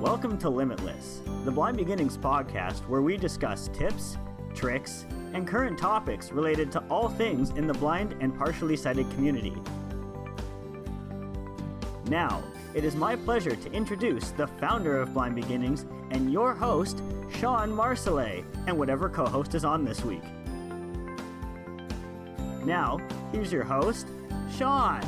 Welcome to Limitless, the Blind Beginnings podcast where we discuss tips, tricks, and current topics related to all things in the blind and partially sighted community. Now, it is my pleasure to introduce the founder of Blind Beginnings and your host, Shawn Marcellet, and whatever co-host is on this week. Now, here's your host, Shawn.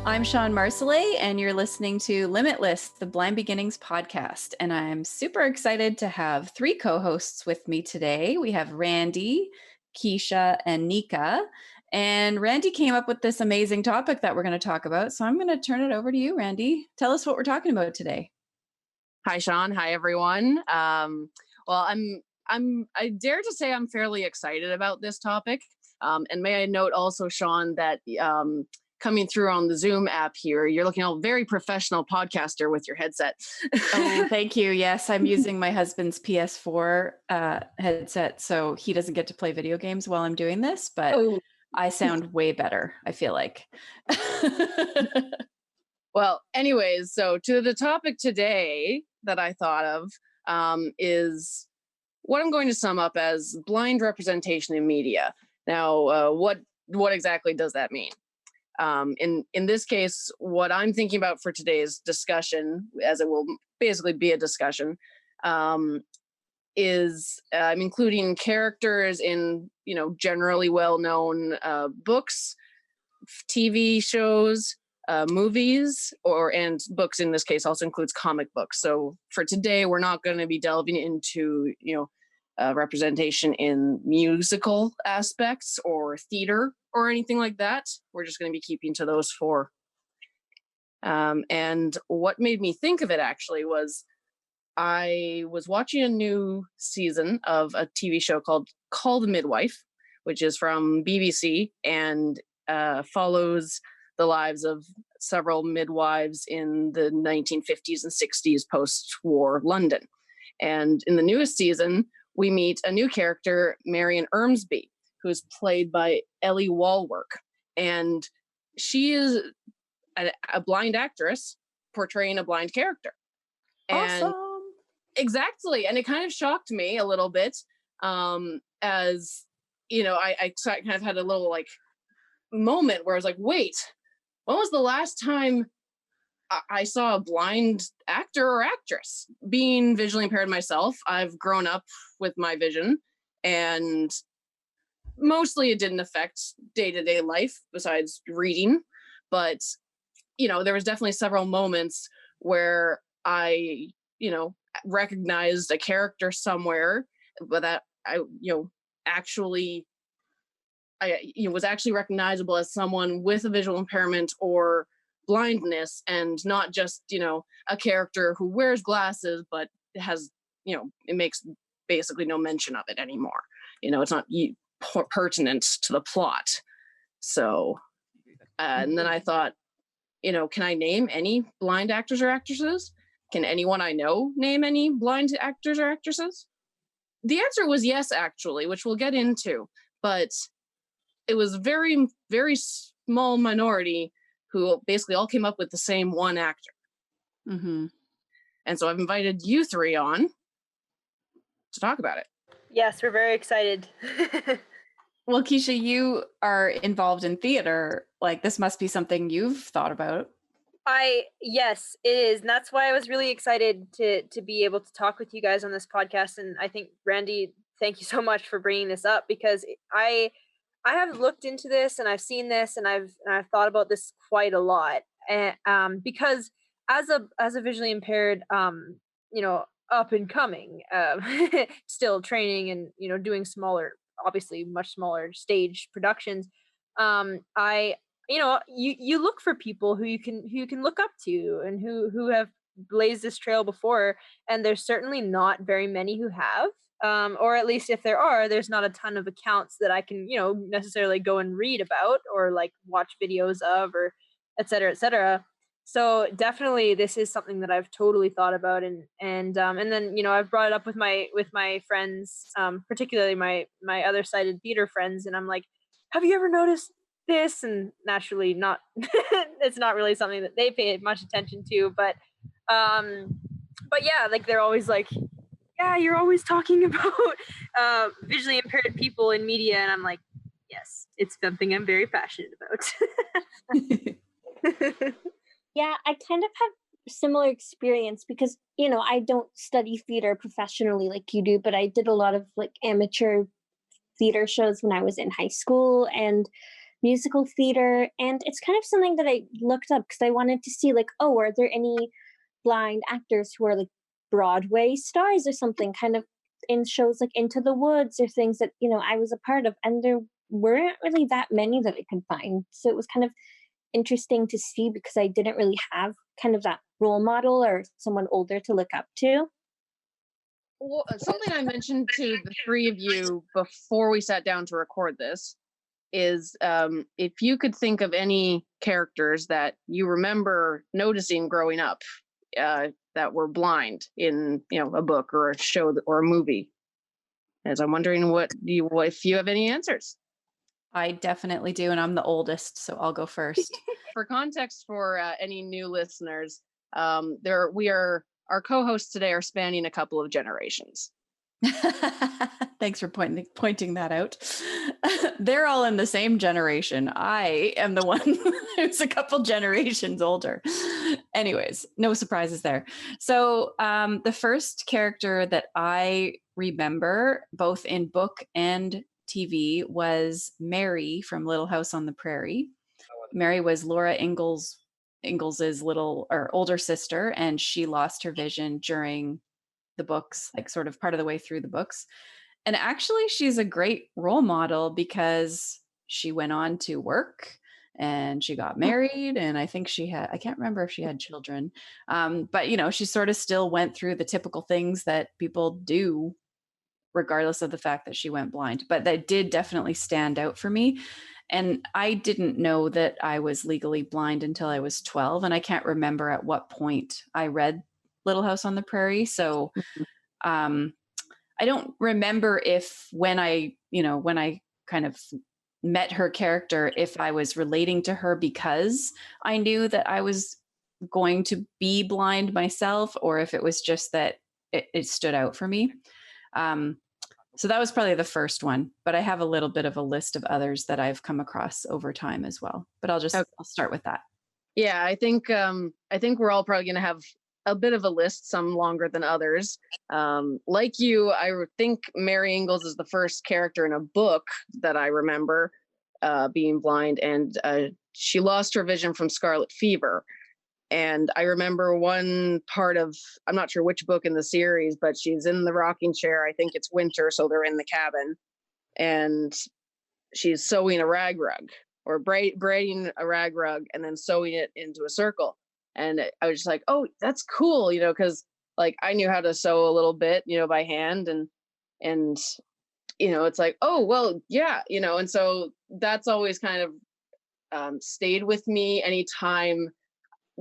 I'm Shawn Marcellet, and you're listening to Limitless, the Blind Beginnings podcast. And I'm super excited to have three co-hosts with me today. We have Randi, Keisha, and Nika. And Randi came up with this amazing topic that we're going to talk about. So I'm going to turn it over to you, Randi. Tell us what we're talking about today. Hi, Shawn. Hi, everyone. I dare to say I'm fairly excited about this topic. And may I note also, Shawn, that coming through on the Zoom app here, you're looking all very professional podcaster with your headset. Oh, thank you. Yes, I'm using my husband's PS4 headset, so he doesn't get to play video games while I'm doing this, but I sound way better, I feel like. Well, anyways, so to the topic today that I thought of is what I'm going to sum up as blind representation in media. Now, what exactly does that mean? In this case, what I'm thinking about for today's discussion, as it will basically be a discussion, is I'm including characters in, generally well-known books, TV shows, movies, and books in this case also includes comic books. So for today, we're not going to be delving into, representation in musical aspects or theater or anything like that. We're just going to be keeping to those four. And what made me think of it actually was I was watching a new season of a TV show called Call the Midwife, which is from BBC and follows the lives of several midwives in the 1950s and 60s post-war London. And in the newest season, we meet a new character, Marion Ermsby, who's played by Ellie Walwork. And she is a blind actress portraying a blind character. And awesome. Exactly. And it kind of shocked me a little bit as, I kind of had a little moment where I was like, wait, when was the last time I saw a blind actor or actress? Being visually impaired myself, I've grown up with my vision, and mostly it didn't affect day-to-day life besides reading. But, there was definitely several moments where I, recognized a character somewhere, but that I, was actually recognizable as someone with a visual impairment or blindness, and not just, a character who wears glasses, but has, it makes basically no mention of it anymore. It's not pertinent to the plot. So, and then I thought, can I name any blind actors or actresses? Can anyone I know name any blind actors or actresses? The answer was yes, actually, which we'll get into, but it was very, very small minority who basically all came up with the same one actor. Mm-hmm. And so I've invited you three on to talk about it. Yes, we're very excited. Well, Keisha, you are involved in theater. This must be something you've thought about. Yes, it is. And that's why I was really excited to be able to talk with you guys on this podcast. And I think, Randi, thank you so much for bringing this up, because I have looked into this and I've seen this and I've thought about this quite a lot. And because as a visually impaired, up and coming, still training and, doing smaller, obviously much smaller stage productions, you look for people who you can look up to and who have blazed this trail before, and there's certainly not very many who have, or at least if there are, there's not a ton of accounts that I can necessarily go and read about or watch videos of, or et cetera, et cetera. So definitely this is something that I've totally thought about, and then I've brought it up with my friends, particularly my other sighted theater friends, and I'm like, have you ever noticed this? And naturally not it's not really something that they pay much attention to, but But yeah, like they're always like, yeah, you're always talking about visually impaired people in media, and I'm like, yes, it's something I'm very passionate about. Yeah, I kind of have similar experience because, I don't study theater professionally like you do, but I did a lot of like amateur theater shows when I was in high school and musical theater. And it's kind of something that I looked up because I wanted to see like, oh, are there any blind actors who are like Broadway stars or something, kind of in shows like Into the Woods or things that, I was a part of. And there weren't really that many that I could find. So it was kind of interesting to see because I didn't really have kind of that role model or someone older to look up to. Well, something I mentioned to the three of you before we sat down to record this is if you could think of any characters that you remember noticing growing up that were blind in a book or a show or a movie. As I'm wondering if you have any answers. I definitely do, and I'm the oldest, so I'll go first. For context, for any new listeners, our co-hosts today are spanning a couple of generations. Thanks for pointing that out. They're all in the same generation. I am the one who's a couple generations older. Anyways, no surprises there. So the first character that I remember, both in book and TV, was Mary from Little House on the Prairie. Mary was Laura Ingalls' little or older sister, and she lost her vision during the books, like sort of part of the way through the books. And actually, she's a great role model because she went on to work and she got married. And I think I can't remember if she had children. But, she sort of still went through the typical things that people do, regardless of the fact that she went blind. But that did definitely stand out for me. And I didn't know that I was legally blind until I was 12. And I can't remember at what point I read Little House on the Prairie. So I don't remember if when I kind of met her character, if I was relating to her because I knew that I was going to be blind myself, or if it was just that it stood out for me. So that was probably the first one, but I have a little bit of a list of others that I've come across over time as well. But I'll start with that. Yeah, I think we're all probably going to have a bit of a list, some longer than others. Like you, I think Mary Ingalls is the first character in a book that I remember being blind, and she lost her vision from scarlet fever. And I remember one part of, I'm not sure which book in the series, but she's in the rocking chair. I think it's winter, so they're in the cabin, and she's sewing a rag rug or braiding a rag rug and then sewing it into a circle. And I was just like, oh, that's cool, because like I knew how to sew a little bit, by hand, and it's like, oh, well, yeah, and so that's always kind of stayed with me. Anytime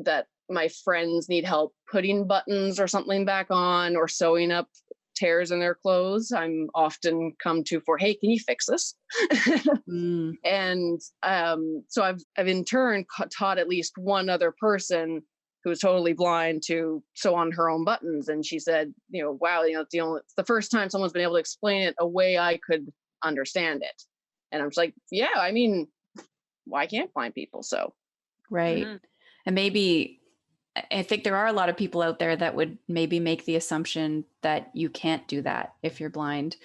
that my friends need help putting buttons or something back on or sewing up tears in their clothes, I'm often come to for, hey, can you fix this? And so I've in turn taught at least one other person who was totally blind to sew on her own buttons. And she said, wow, it's the first time someone's been able to explain it a way I could understand it. And I'm just like, yeah, I mean, why can't blind people sew? Right. Mm-hmm. And maybe I think there are a lot of people out there that would maybe make the assumption that you can't do that if you're blind.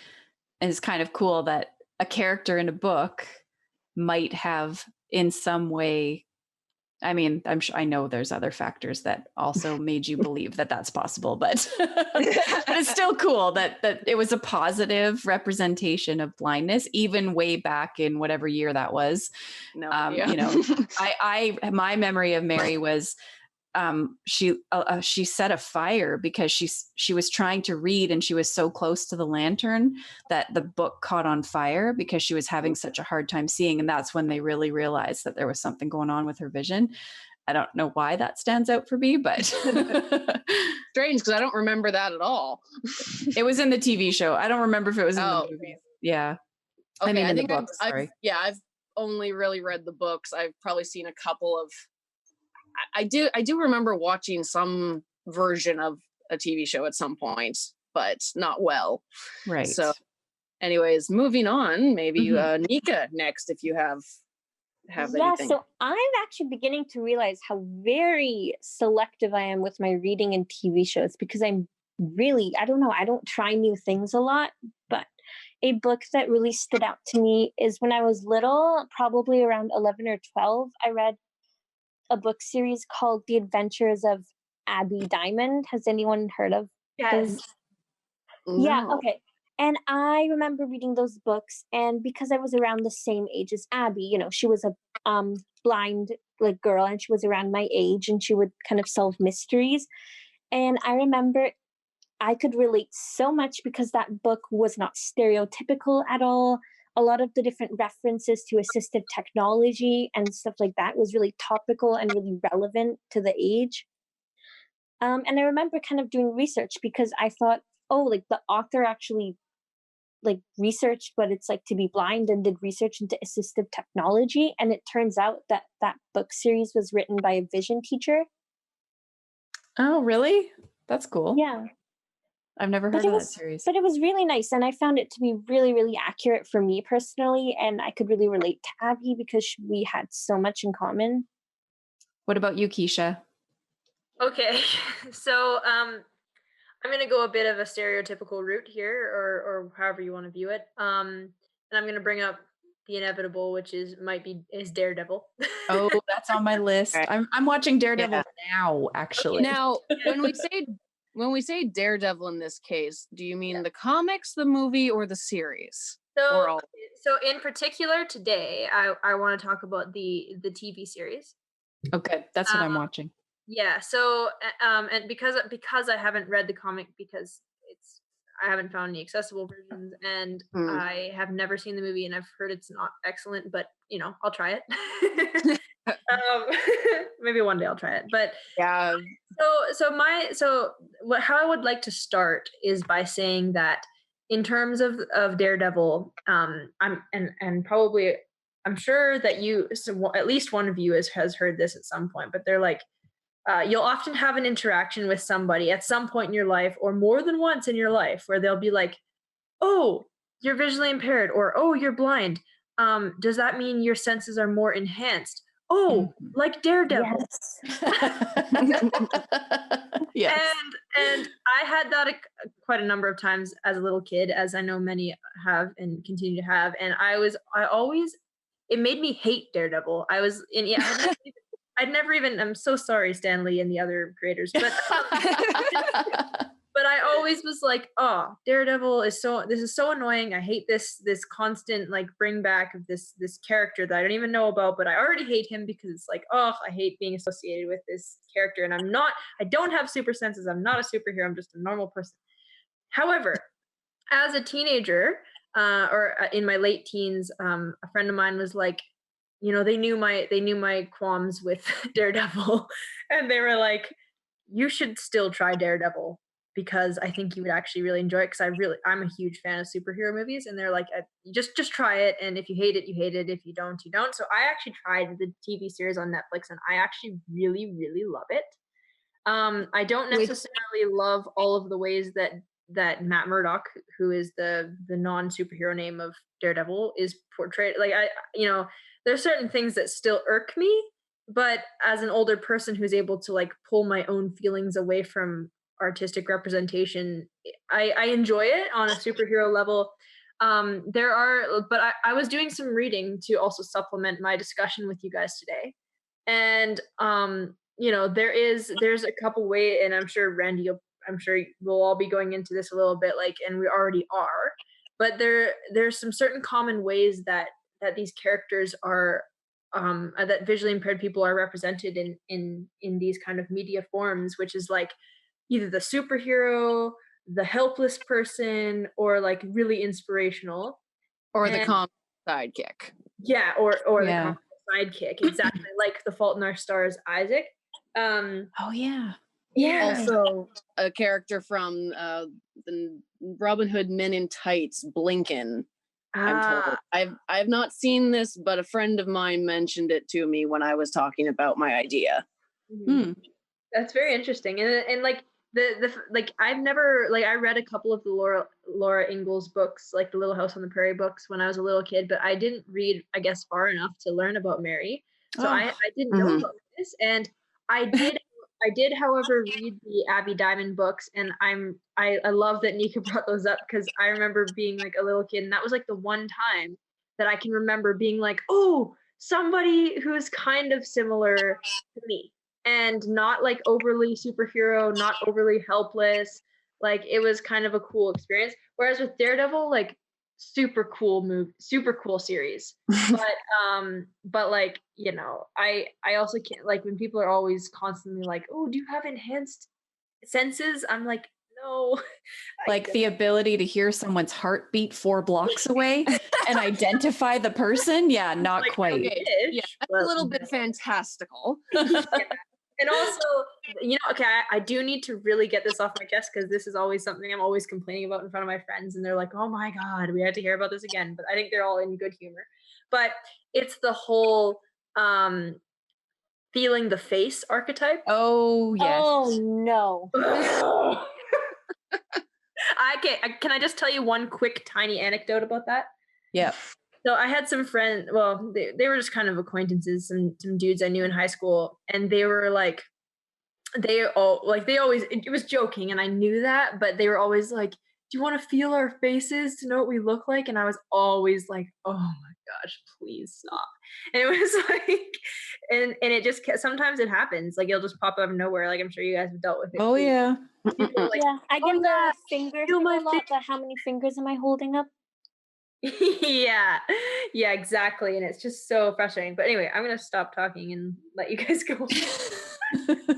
And it's kind of cool that a character in a book might have in some way, I mean, I know there's other factors that also made you believe that that's possible, but it's still cool that it was a positive representation of blindness, even way back in whatever year that was. No, my memory of Mary was she set a fire because she was trying to read and she was so close to the lantern that the book caught on fire because she was having such a hard time seeing. And that's when they really realized that there was something going on with her vision. I don't know why that stands out for me, but strange because I don't remember that at all. It was in the TV show. I don't remember if it was in the movie. Yeah. Okay, I mean, in the books, sorry. I've only really read the books. I've probably seen a couple of, I do remember watching some version of a TV show at some point, but not well. Right. So anyways, moving on, maybe Nika next, if you have anything. So I'm actually beginning to realize how very selective I am with my reading and TV shows, because I'm really, I don't know, I don't try new things a lot, but a book that really stood out to me is when I was little, probably around 11 or 12, I read a book series called The Adventures of Abby Diamond. Has anyone heard of those? Yeah, No. okay. And I remember reading those books, and because I was around the same age as Abby, you know, she was a blind like girl, and she was around my age, and she would kind of solve mysteries. And I remember I could relate so much because that book was not stereotypical at all. A lot of the different references to assistive technology and stuff like that was really topical and really relevant to the age. And I remember kind of doing research because I thought, oh, like the author actually like researched what it's like to be blind and did research into assistive technology. And it turns out that that book series was written by a vision teacher. Oh, really? That's cool. Yeah. I've never heard of that series. But it was really nice. And I found it to be really, really accurate for me personally. And I could really relate to Abby because we had so much in common. What about you, Keisha? Okay, so I'm gonna go a bit of a stereotypical route here, or however you want to view it. And I'm gonna bring up the inevitable, which is Daredevil. Oh, that's on my list. I'm watching Daredevil now, actually. Now, when we say Daredevil in this case, do you mean the comics, the movie, or the series? So in particular today, I want to talk about the TV series. Okay, that's what I'm watching. Yeah. So and because I haven't read the comic because I haven't found any accessible versions, and I have never seen the movie, and I've heard it's not excellent, but you know, I'll try it. Maybe one day I'll try it, but yeah. How I would like to start is by saying that in terms of Daredevil, I'm sure that at least one of you has heard this at some point, but they're like, you'll often have an interaction with somebody at some point in your life, or more than once in your life, where they'll be like, oh, you're visually impaired, or oh, you're blind. Does that mean your senses are more enhanced? Oh, like Daredevil. Yes. And I had that quite a number of times as a little kid, as I know many have and continue to have. And it made me hate Daredevil. I'd never even, I'm so sorry, Stan Lee and the other creators, but but I always was like, oh, Daredevil this is so annoying. I hate this constant like bring back of this character that I don't even know about, but I already hate him because it's like, oh, I hate being associated with this character. And I don't have super senses. I'm not a superhero. I'm just a normal person. However, as a teenager, or in my late teens, a friend of mine was like, you know, they knew my qualms with Daredevil, and they were like, you should still try Daredevil because I think you would actually really enjoy it, because I'm a huge fan of superhero movies. And they're like, just try it, and if you hate it, you hate it. If you don't, you don't. So I actually tried the TV series on Netflix, and I actually really, really love it. I don't necessarily love all of the ways that Matt Murdock, who is the non-superhero name of Daredevil, is portrayed. Like, there's certain things that still irk me, but as an older person who's able to like pull my own feelings away from artistic representation, I enjoy it on a superhero level. But I was doing some reading to also supplement my discussion with you guys today. And, there's a couple ways, and I'm sure Randy, we'll all be going into this a little bit, like, and we already are, but there's some certain common ways that these characters are, that visually impaired people are represented in these kind of media forms, which is like either the superhero, the helpless person, or like really inspirational, or the comic sidekick. Yeah, or the comic sidekick, exactly. Like The Fault in Our Stars, Isaac. Oh yeah. Yeah. Also, a character from the Robin Hood Men in Tights, Blinken. I'm told. I've not seen this, but a friend of mine mentioned it to me when I was talking about my idea. That's very interesting. And like the like I've never like I read a couple of the Laura Ingalls books, like the Little House on the Prairie books when I was a little kid, but I didn't read, I guess, far enough to learn about Mary. So I didn't know about this. And I did, however, read the Abby Diamond books, and I love that Nika brought those up, because I remember being like a little kid, and that was like the one time that I can remember being like, oh, somebody who's kind of similar to me, and not like overly superhero, not overly helpless. Like it was kind of a cool experience. Whereas with Daredevil, like super cool movie, super cool series. But like, you know, I also can't, like when people are always constantly like, oh, do you have enhanced senses? I'm like, no. Like the ability to hear someone's heartbeat 4 blocks away and identify the person. Yeah, not like, quite. Okay. Yeah, that's a little bit fantastical. Yeah. And also, you know, okay, I do need to really get this off my chest, because this is always something I'm always complaining about in front of my friends, and they're like, oh my God, we had to hear about this again. But I think they're all in good humor. But it's the whole feeling the face archetype. Oh, yes. Oh no. Can I just tell you one quick tiny anecdote about that? Yeah. So I had some friends, well, they were just kind of acquaintances, some dudes I knew in high school, and they were like, it was joking, and I knew that, but they were always like, do you want to feel our faces to know what we look like? And I was always like, oh my gosh, please stop. And it was like, and it just, sometimes it happens, like it'll just pop out of nowhere. Like I'm sure you guys have dealt with it. Oh, too. yeah. People are like, Yeah, I get the yeah, finger feel thing my a lot, face. but how many fingers am I holding up? yeah, exactly. And it's just so frustrating. But anyway, I'm gonna stop talking and let you guys go.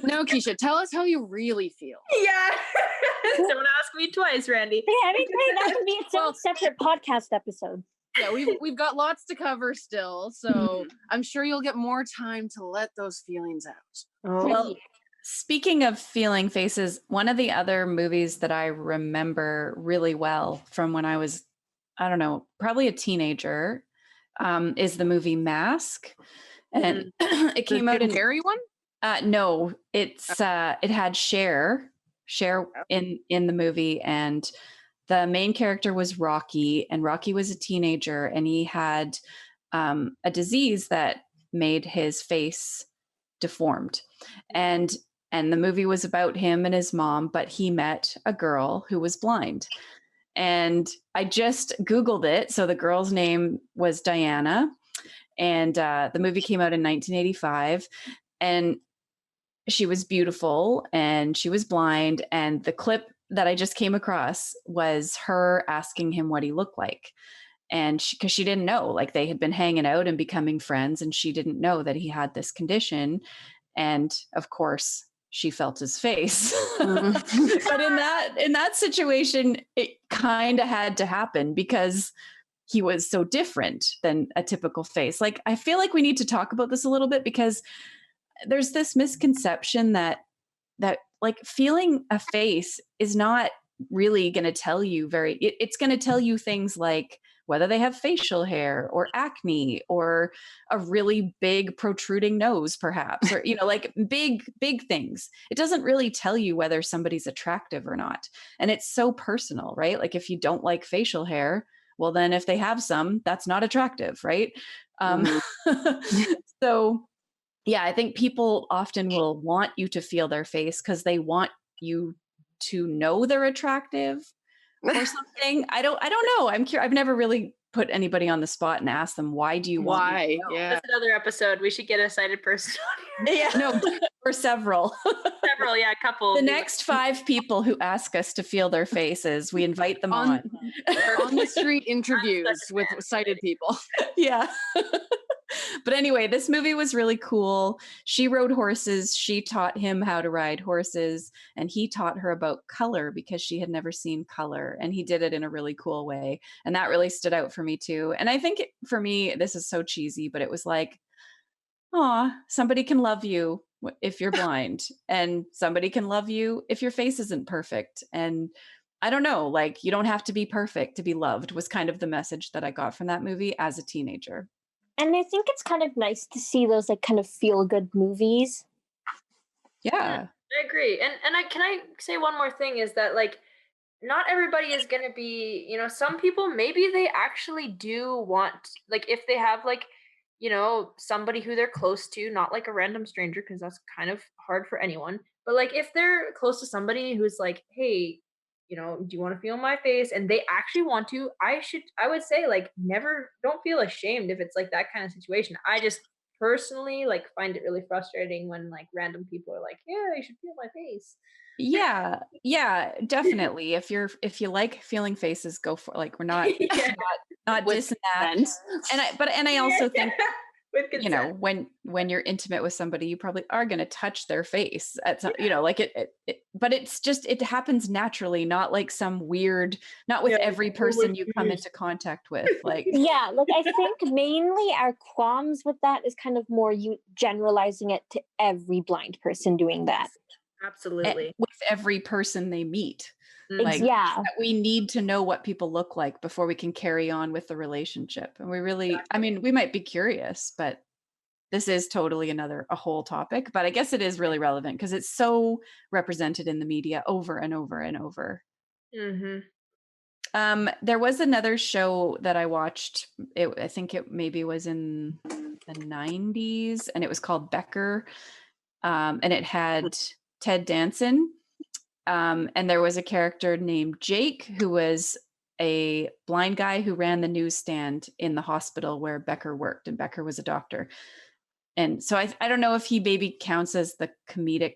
No, Keisha, tell us how you really feel. Yeah. Don't ask me twice, Randy. Yeah, I mean, that could be its own Well- separate podcast episode. Yeah, we've got lots to cover still, so I'm sure you'll get more time to let those feelings out. Oh, Well, speaking of feeling faces, one of the other movies that I remember really well from when I was, I don't know, probably a teenager, is the movie Mask. And it came out in Harry one? No, it had Cher in the movie, and the main character was Rocky, and Rocky was a teenager, and he had a disease that made his face deformed, and the movie was about him and his mom, but he met a girl who was blind. And I just Googled it. So the girl's name was Diana, and the movie came out in 1985, and she was beautiful and she was blind. And the clip that I just came across was her asking him what he looked like. And because she didn't know, like they had been hanging out and becoming friends, and she didn't know that he had this condition. And of course, she felt his face. But in that situation, it kind of had to happen because he was so different than a typical face. Like, I feel like we need to talk about this a little bit, because there's this misconception that like feeling a face is not really going to tell you it's going to tell you things like whether they have facial hair or acne or a really big protruding nose, perhaps, or, you know, like big things. It doesn't really tell you whether somebody's attractive or not. And it's so personal, right? Like if you don't like facial hair, well, then if they have some, that's not attractive, right? So yeah, I think people often will want you to feel their face because they want you to know they're attractive or something. I don't know. I'm curious. I've never really put anybody on the spot and asked them, why do you want me to know? Yeah. That's another episode. We should get a sighted person on here. Yeah, no, or several. Several, yeah, a couple. The next 5 people who ask us to feel their faces, we invite them on the street interviews with sighted people. Yeah. But anyway, this movie was really cool. She rode horses. She taught him how to ride horses, and he taught her about color because she had never seen color, and he did it in a really cool way. And that really stood out for me too. And I think for me, this is so cheesy, but it was like, oh, somebody can love you if you're blind, and somebody can love you if your face isn't perfect. And I don't know, like you don't have to be perfect to be loved was kind of the message that I got from that movie as a teenager. And I think it's kind of nice to see those like kind of feel good movies. Yeah. I agree. And can I say one more thing is that like not everybody is going to be, some people maybe they actually do want, like if they have like, somebody who they're close to, not like a random stranger because that's kind of hard for anyone. But like if they're close to somebody who's like, "Hey, do you want to feel my face?" and they actually want to, I would say like never don't feel ashamed if it's like that kind of situation. I just personally like find it really frustrating when like random people are like, "Yeah, you should feel my face." Yeah, yeah, definitely. If you like feeling faces, go for like we're not Yeah. not With dissing that. consent. And I also think With consent. when you're intimate with somebody, you probably are going to touch their face at some, like but it's just it happens naturally, not like some weird, not with Yeah, every person you come into contact with. Like Yeah, like I think mainly our qualms with that is kind of more you generalizing it to every blind person doing that. Absolutely. with every person they meet. Ex- Like Mhm. yeah, that we need to know what people look like before we can carry on with the relationship. And we really, I mean, we might be curious, but this is totally a whole topic, but I guess it is really relevant because it's so represented in the media over and over and over. Mhm. There was another show that I watched. I think it maybe was in the 90s, and it was called Becker. And it had Ted Danson. And there was a character named Jake who was a blind guy who ran the newsstand in the hospital where Becker worked, and Becker was a doctor. And so I don't know if he maybe counts as the comedic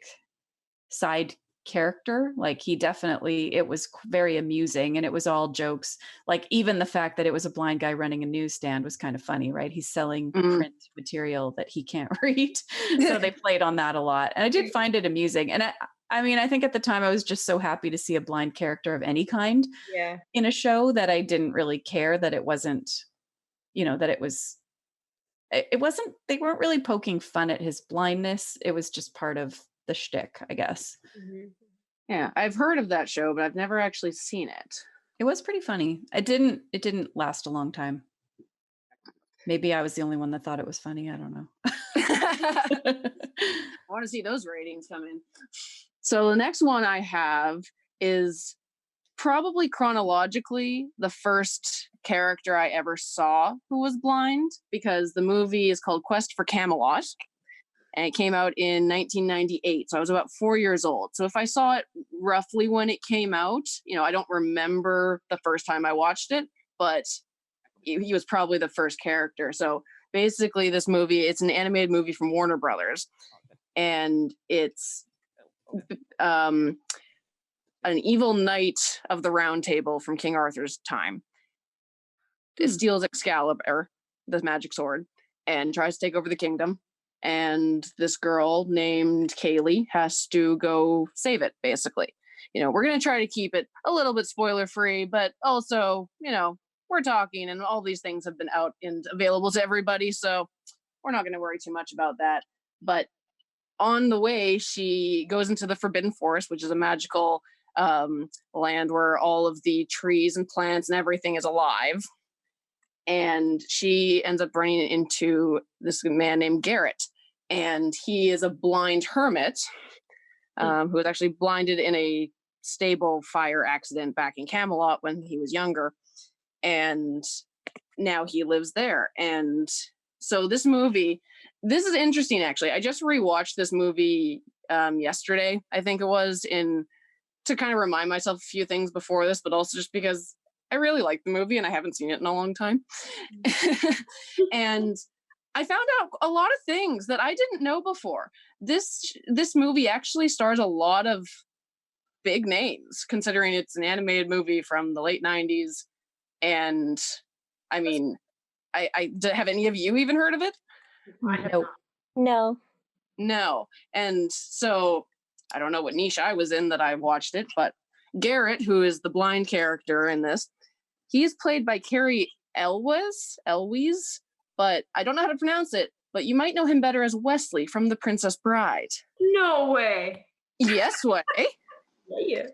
side character. Like he definitely, it was very amusing and it was all jokes. Like even the fact that it was a blind guy running a newsstand was kind of funny, right? He's selling print material that he can't read. So they played on that a lot. And I did find it amusing. And I mean, I think at the time I was just so happy to see a blind character of any kind Yeah. in a show that I didn't really care that it wasn't, that it wasn't, they weren't really poking fun at his blindness. It was just part of the shtick, I guess. Mhm. Yeah, I've heard of that show, but I've never actually seen it. It was pretty funny. It didn't last a long time. Maybe I was the only one that thought it was funny. I don't know. I want to see those ratings come in. So the next one I have is probably chronologically the first character I ever saw who was blind, because the movie is called Quest for Camelot. And it came out in 1998. So I was about 4 years old. So if I saw it roughly when it came out, I don't remember the first time I watched it, but he was probably the first character. So basically this movie, it's an animated movie from Warner Brothers. And it's an evil knight of the Round Table from King Arthur's time. It steals Excalibur, the magic sword, and tries to take over the kingdom. And this girl named Kaylee has to go save it, basically. We're going to try to keep it a little bit spoiler free, but also, we're talking and all these things have been out and available to everybody. So we're not going to worry too much about that. But on the way, she goes into the Forbidden Forest, which is a magical land where all of the trees and plants and everything is alive. And she ends up running into this man named Garrett. And he is a blind hermit who was actually blinded in a stable fire accident back in Camelot when he was younger. And now he lives there. And so this movie, this is interesting, actually. I just rewatched this movie yesterday, I think it was, to kind of remind myself a few things before this, but also just because I really like the movie and I haven't seen it in a long time. And I found out a lot of things that I didn't know before. This movie actually stars a lot of big names, considering it's an animated movie from the late 90s. And I mean, have any of you even heard of it? Nope. no. And so I don't know what niche I was in that I watched it, but Garrett, who is the blind character in this, he's played by Carrie Elwes, but I don't know how to pronounce it, but you might know him better as Wesley from The Princess Bride. No way. Yes way. Yeah.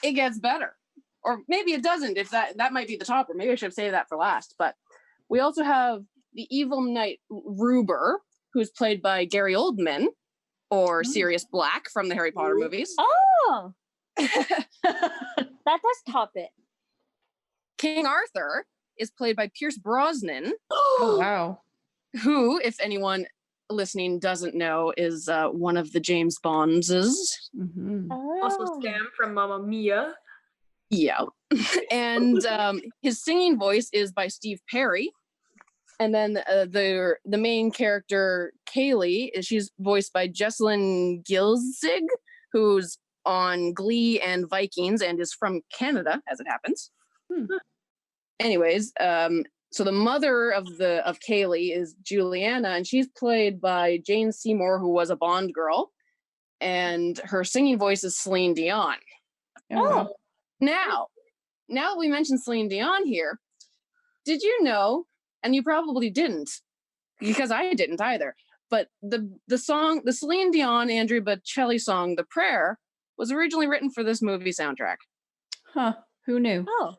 It gets better. Or maybe it doesn't, if that might be the top, or maybe I should have saved that for last. But we also have the evil knight Ruber, who's played by Gary Oldman. or Sirius Black from the Harry Potter movies. Oh, that does top it. King Arthur is played by Pierce Brosnan, Oh, wow. who, if anyone listening doesn't know, is one of the James Bondses. Mm-hmm. Also Oh. Sam from Mamma Mia. Yeah. And his singing voice is by Steve Perry. And then the main character, Kaylee, she's voiced by Jessalyn Gilzig, who's on Glee and Vikings and is from Canada, as it happens. Anyways, so the mother of Kaylee is Juliana, and she's played by Jane Seymour, who was a Bond girl, and her singing voice is Celine Dion. Oh. Now that we mentioned Celine Dion here, did you know, and you probably didn't, because I didn't either, but the song, the Celine Dion, Andrea Bocelli song, The Prayer, was originally written for this movie soundtrack. Huh. Who knew? Oh.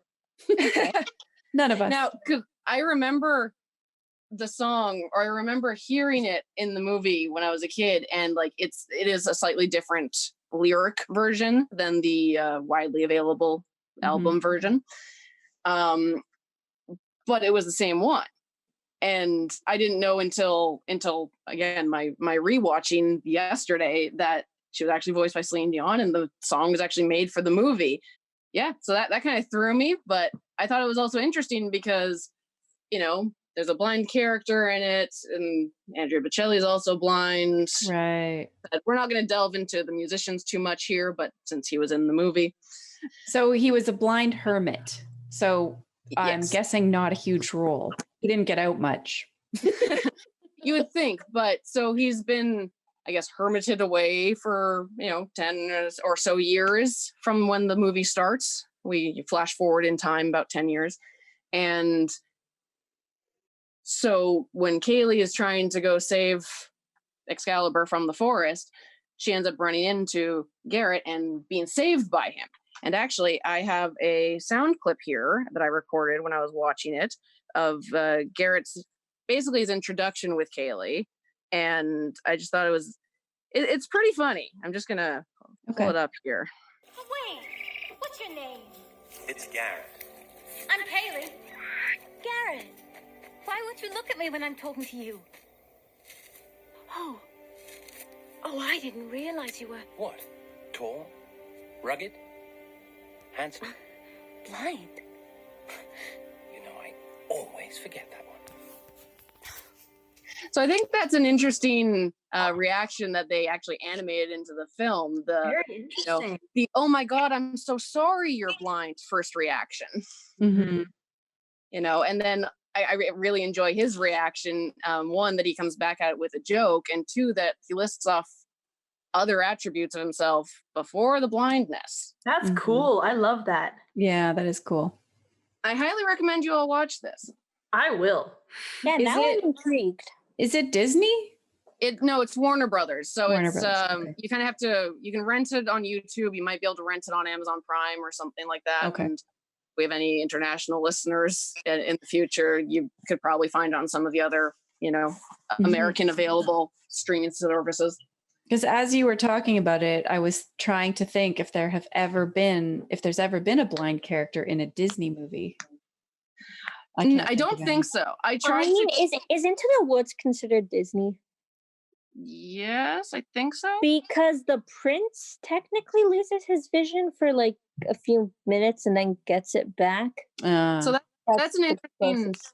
None of us. Now, 'cause I remember the song, or I remember hearing it in the movie when I was a kid, and like it is a slightly different lyric version than the widely available album version. But it was the same one. And I didn't know until again my rewatching yesterday that she was actually voiced by Celine Dion, and the song was actually made for the movie. Yeah, so that kind of threw me, but I thought it was also interesting because, you know, there's a blind character in it, and Andrea Bocelli is also blind. Right. We're not going to delve into the musicians too much here, but since he was in the movie. So he was a blind hermit. So I'm Yes. guessing not a huge role. He didn't get out much. You would think, but so he's been, I guess, hermited away for, 10 or so years from when the movie starts. We flash forward in time about 10 years. And so when Kaylee is trying to go save Excalibur from the forest, she ends up running into Garrett and being saved by him. And actually, I have a sound clip here that I recorded when I was watching it of Garrett's, basically his introduction with Kaylee. And I just thought it's pretty funny. I'm just going to pull it up here. Wait, what's your name? It's Garrett. I'm Kaylee. Garrett, why won't you look at me when I'm talking to you? Oh, I didn't realize you were What? Tall? Rugged? Handsome? blind. You know, I always forget that one. So I think that's an interesting reaction that they actually animated into the film. Very interesting. The "oh my god, I'm so sorry you're blind" first reaction. Mm-hmm. And then I really enjoy his reaction. One, that he comes back at it with a joke, and two, that he lists off other attributes of himself before the blindness. That's cool. I love that. Yeah, that is cool. I highly recommend you all watch this. I will. Yeah, Is now it- I'm intrigued. Is it Disney? It's Warner Brothers. So Warner it's Brothers, okay. you kind of have to, you can rent it on YouTube. You might be able to rent it on Amazon Prime or something like that. Okay. And if we have any international listeners in the future, you could probably find it on some of the other, American available streaming services. Because as you were talking about it, I was trying to think if there's ever been a blind character in a Disney movie. I don't think so. I tried to. Is Into the Woods considered Disney? Yes, I think so. Because the prince technically loses his vision for like a few minutes and then gets it back. So that's an the interesting closest.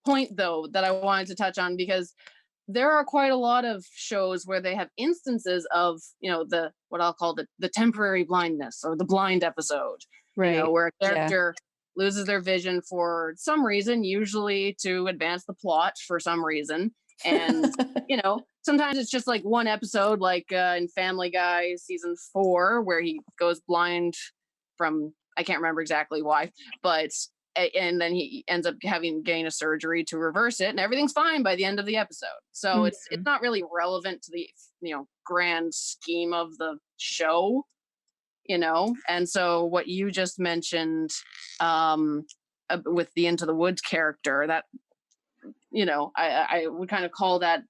point, though, that I wanted to touch on, because there are quite a lot of shows where they have instances of, the what I'll call the temporary blindness, or the blind episode, right. where a character loses their vision for some reason, usually to advance the plot for some reason. And, sometimes it's just like one episode, like in Family Guy season 4, where he goes blind from, I can't remember exactly why, but and then he ends up getting a surgery to reverse it, and everything's fine by the end of the episode. So it's not really relevant to the grand scheme of the show, and so what you just mentioned with the Into the Woods character, that I would kind of call that,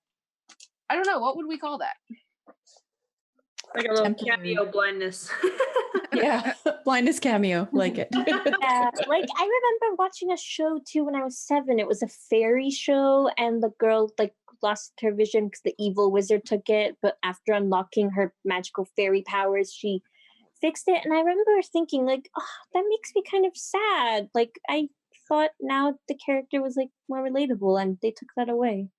I don't know, what would we call that? Like a little Temporary. cameo blindness. Yeah, blindness cameo, like it. Yeah, like I remember watching a show too when I was 7. It was a fairy show, and the girl like lost her vision because the evil wizard took it. But after unlocking her magical fairy powers, she fixed it. And I remember thinking, like, oh, that makes me kind of sad. Like I thought now the character was like more relatable, and they took that away.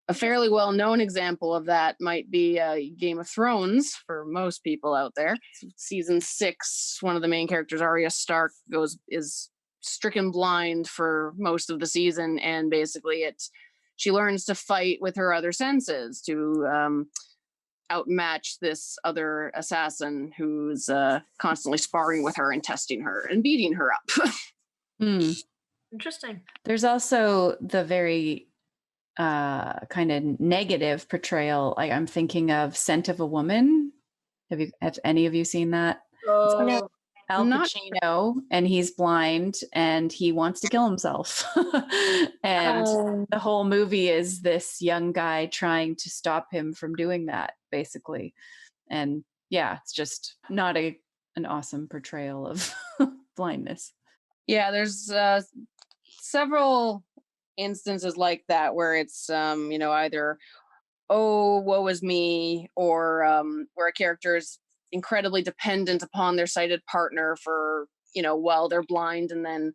A fairly well-known example of that might be Game of Thrones for most people out there. Season 6, one of the main characters, Arya Stark, is stricken blind for most of the season, and basically she learns to fight with her other senses to outmatch this other assassin who's constantly sparring with her and testing her and beating her up. Interesting. There's also the very kind of negative portrayal. Like I'm thinking of Scent of a Woman. Have any of you seen that? Oh, Al Pacino, and he's blind and he wants to kill himself. And the whole movie is this young guy trying to stop him from doing that, basically. And yeah, it's just not an awesome portrayal of blindness. Yeah, there's several instances like that where it's either oh woe is me, or where a character is incredibly dependent upon their sighted partner for while they're blind, and then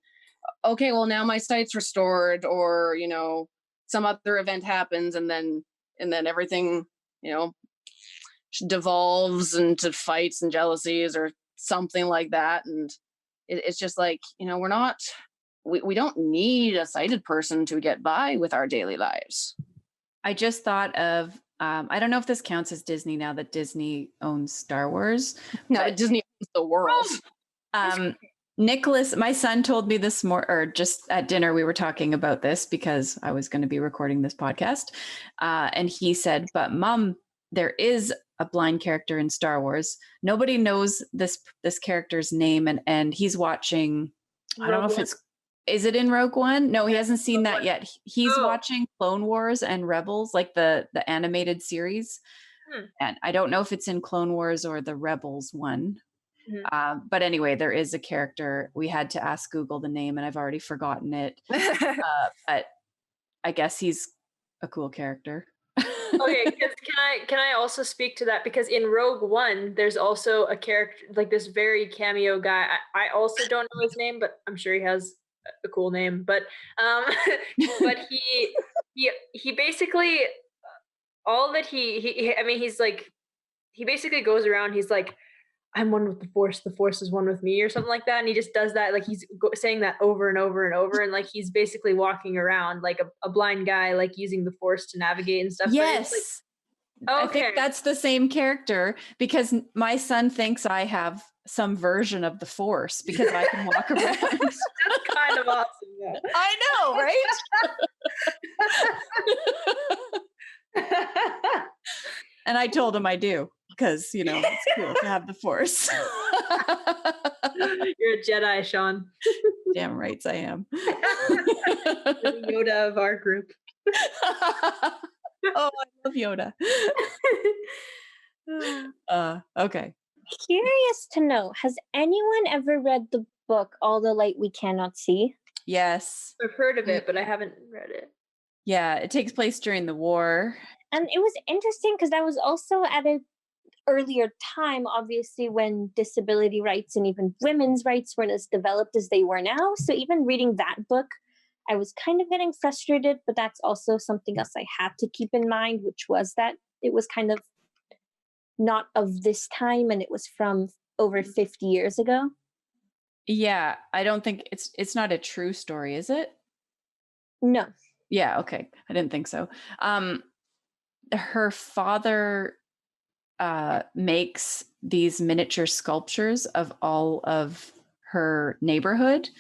okay, well now my sight's restored, or some other event happens, and then everything devolves into fights and jealousies or something like that. And it's just like we don't need a sighted person to get by with our daily lives. I just thought of, I don't know if this counts as Disney now that Disney owns Star Wars. No, Disney owns the world. Nicholas, my son told me this or just at dinner, we were talking about this because I was going to be recording this podcast. And he said, but Mom, there is a blind character in Star Wars. Nobody knows this character's name. And he's watching, I don't know if is it in Rogue One? No, he hasn't seen that yet. He's watching Clone Wars and Rebels, like the animated series. And I don't know if it's in Clone Wars or the Rebels one. But anyway, there is a character. We had to ask Google the name, and I've already forgotten it. But I guess he's a cool character. Okay, can I also speak to that? Because in Rogue One, there's also a character, like this very cameo guy. I also don't know his name, but I'm sure he has a cool name. But but he basically all that he's like, he basically goes around, he's like, I'm one with the Force is one with me, or something like that. And he just does that, like he's saying that over and over and over, and like he's basically walking around like a blind guy, like using the Force to navigate and stuff. Yes. I think that's the same character, because my son thinks I have some version of the Force because I can walk around. That's kind of awesome. Yeah. I know, right? And I told him I do, because it's cool to have the Force. You're a Jedi, Shawn. Damn rights I am. The Yoda of our group. Oh, I love Yoda. Okay. Curious to know, has anyone ever read the book All the Light We Cannot See? Yes. I've heard of it, but I haven't read it. Yeah, it takes place during the war. And it was interesting because I was also at an earlier time, obviously, when disability rights and even women's rights weren't as developed as they were now. So even reading that book, I was kind of getting frustrated, but that's also something else I had to keep in mind, which was that it was kind of not of this time, and it was from over 50 years ago. Yeah, I don't think it's not a true story, is it? No. Yeah, okay. I didn't think so. Her father makes these miniature sculptures of all of her neighborhood,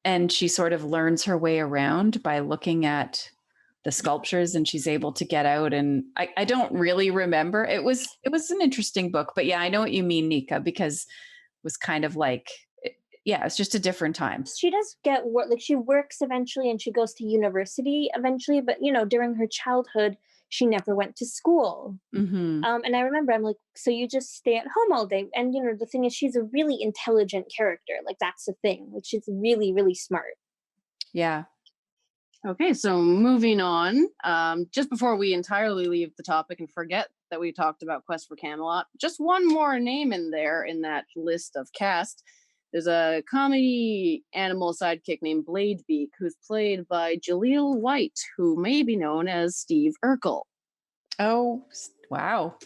and she sort of learns her way around by looking at the sculptures, and she's able to get out. And I don't really remember. It was an interesting book, but yeah, I know what you mean, Nika, because it was kind of like, yeah, it's just a different time. She does get work, like she works eventually, and she goes to university eventually, but during her childhood, she never went to school. Mm-hmm. And I remember I'm like, so you just stay at home all day. And, the thing is, she's a really intelligent character. Like, that's the thing. Like, she's really, really smart. Yeah. Okay, so moving on. Just before we entirely leave the topic and forget that we talked about Quest for Camelot, just one more name in there in that list of cast. There's a comedy animal sidekick named Bladebeak, who's played by Jaleel White, who may be known as Steve Urkel. Oh, wow.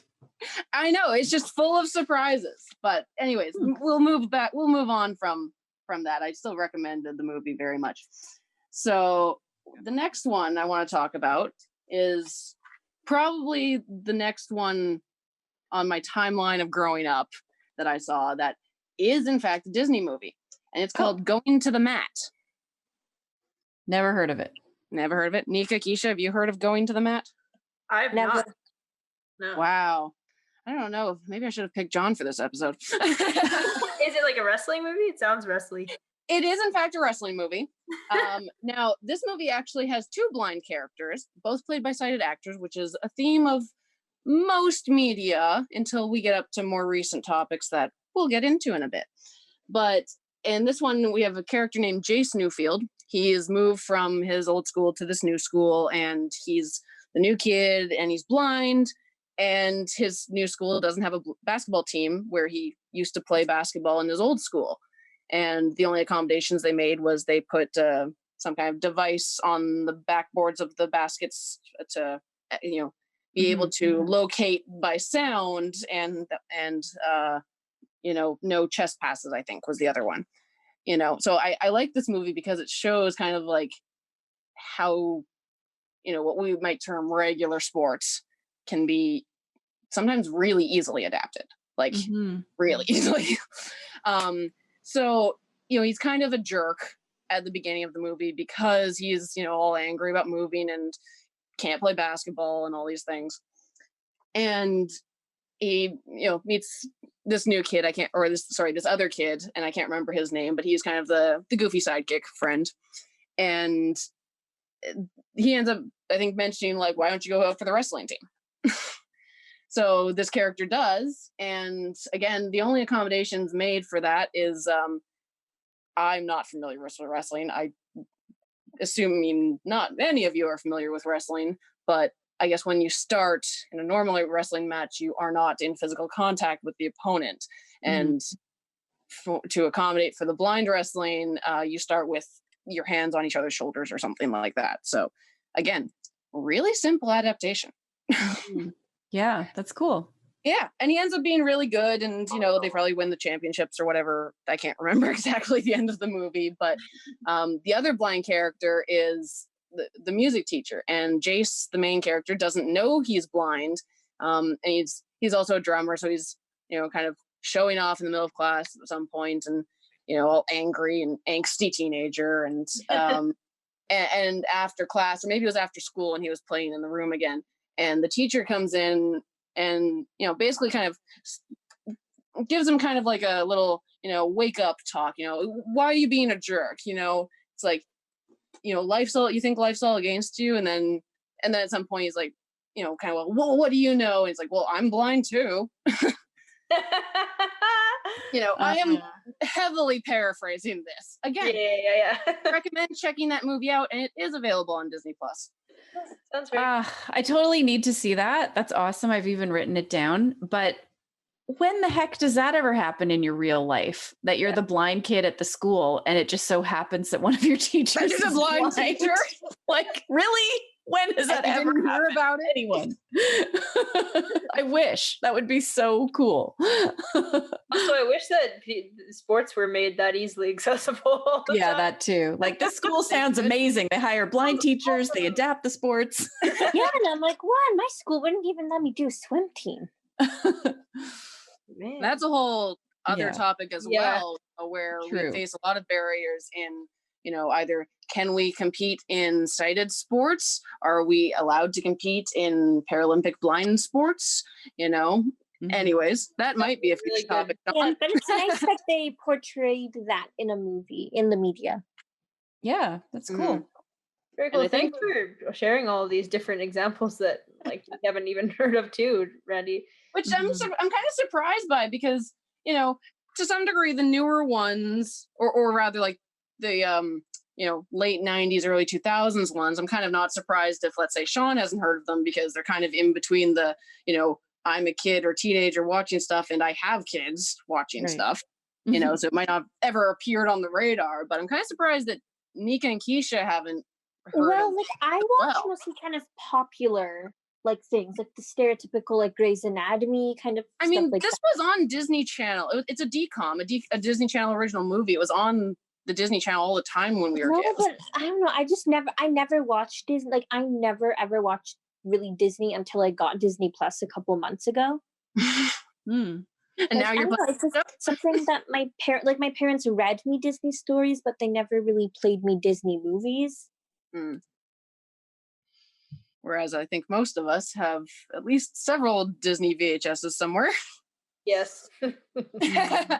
I know, it's just full of surprises. But anyways, we'll move on from that. I still recommended the movie very much. So the next one I want to talk about is probably the next one on my timeline of growing up that I saw that is in fact a Disney movie, and it's called Going to the Mat. Never heard of it. Never heard of it? Nika, Keisha, have you heard of Going to the Mat? I've Never. not. No. Wow. I don't know. Maybe I should have picked John for this episode. Is it like a wrestling movie? It sounds wrestly. It is, in fact, a wrestling movie. Now, this movie actually has two blind characters, both played by sighted actors, which is a theme of most media until we get up to more recent topics that we'll get into in a bit. But in this one, we have a character named Jace Newfield. He has moved from his old school to this new school, and he's the new kid, and he's blind. And his new school doesn't have a basketball team where he used to play basketball in his old school. And the only accommodations they made was they put some kind of device on the backboards of the baskets to, be able to locate by sound, and no chest passes, I think was the other one. So I like this movie because it shows kind of like how, what we might term regular sports can be sometimes really easily adapted, like really easily. So, he's kind of a jerk at the beginning of the movie because he's, all angry about moving and can't play basketball and all these things. And he, meets this new kid, this other kid, and I can't remember his name, but he's kind of the goofy sidekick friend. And he ends up, I think, mentioning like, why don't you go out for the wrestling team? So this character does, and again, the only accommodations made for that is I'm not familiar with wrestling. I assume not many of you are familiar with wrestling, but I guess when you start in a normal wrestling match, you are not in physical contact with the opponent. And to accommodate for the blind wrestling, you start with your hands on each other's shoulders or something like that. So again, really simple adaptation. Yeah, that's cool. Yeah, and he ends up being really good, and they probably win the championships or whatever. I can't remember exactly the end of the movie, but the other blind character is the music teacher, and Jace, the main character, doesn't know he's blind, and he's also a drummer, so he's kind of showing off in the middle of class at some point, and all angry and angsty teenager, and and after class, or maybe it was after school, and he was playing in the room again. And the teacher comes in and, basically kind of gives him kind of like a little, wake up talk, why are you being a jerk? It's like, you think life's all against you. And then at some point he's like, kind of, well, what do you know? And he's like, well, I'm blind too. I am heavily paraphrasing this. Again, yeah. recommend checking that movie out, and it is available on Disney+. Sounds very I totally need to see that. That's awesome. I've even written it down. But when the heck does that ever happen in your real life? That you're the blind kid at the school, and it just so happens that one of your teachers is a blind teacher? Like, really? When has that ever happened about anyone? I wish. That would be so cool. Also, I wish that sports were made that easily accessible. Yeah, that too. Like, this school sounds amazing. They hire blind teachers. They adapt the sports. Yeah, and I'm like, what? My school wouldn't even let me do a swim team. Man. That's a whole other topic as well, where we face a lot of barriers in, either can we compete in sighted sports? Are we allowed to compete in Paralympic blind sports? Anyways, that might be a future topic. Yeah, but it's nice that they portrayed that in a movie, in the media. Yeah, that's cool. Very And cool. I think- Thanks for sharing all of these different examples that like we haven't even heard of too, Randy. Which I'm kind of surprised by, because to some degree the newer ones, or rather like the late 90s early 2000s ones, I'm kind of not surprised if, let's say, Shawn hasn't heard of them, because they're kind of in between the I'm a kid or teenager watching stuff and I have kids watching stuff, so it might not have ever appeared on the radar. But I'm kind of surprised that Nika and Keisha haven't heard Well, of like I watch mostly kind of popular like things, like the stereotypical like Grey's Anatomy kind of I stuff mean, like this was on Disney Channel. It's a DCOM, a Disney Channel original movie. It was on the Disney Channel all the time when we were No, kids. but I don't know. I never watched Disney. Like I never ever watched really Disney until I got Disney Plus a couple months ago. And now you're it's just something that my parents read me Disney stories, but they never really played me Disney movies. Whereas I think most of us have at least several Disney VHSs somewhere. Yes.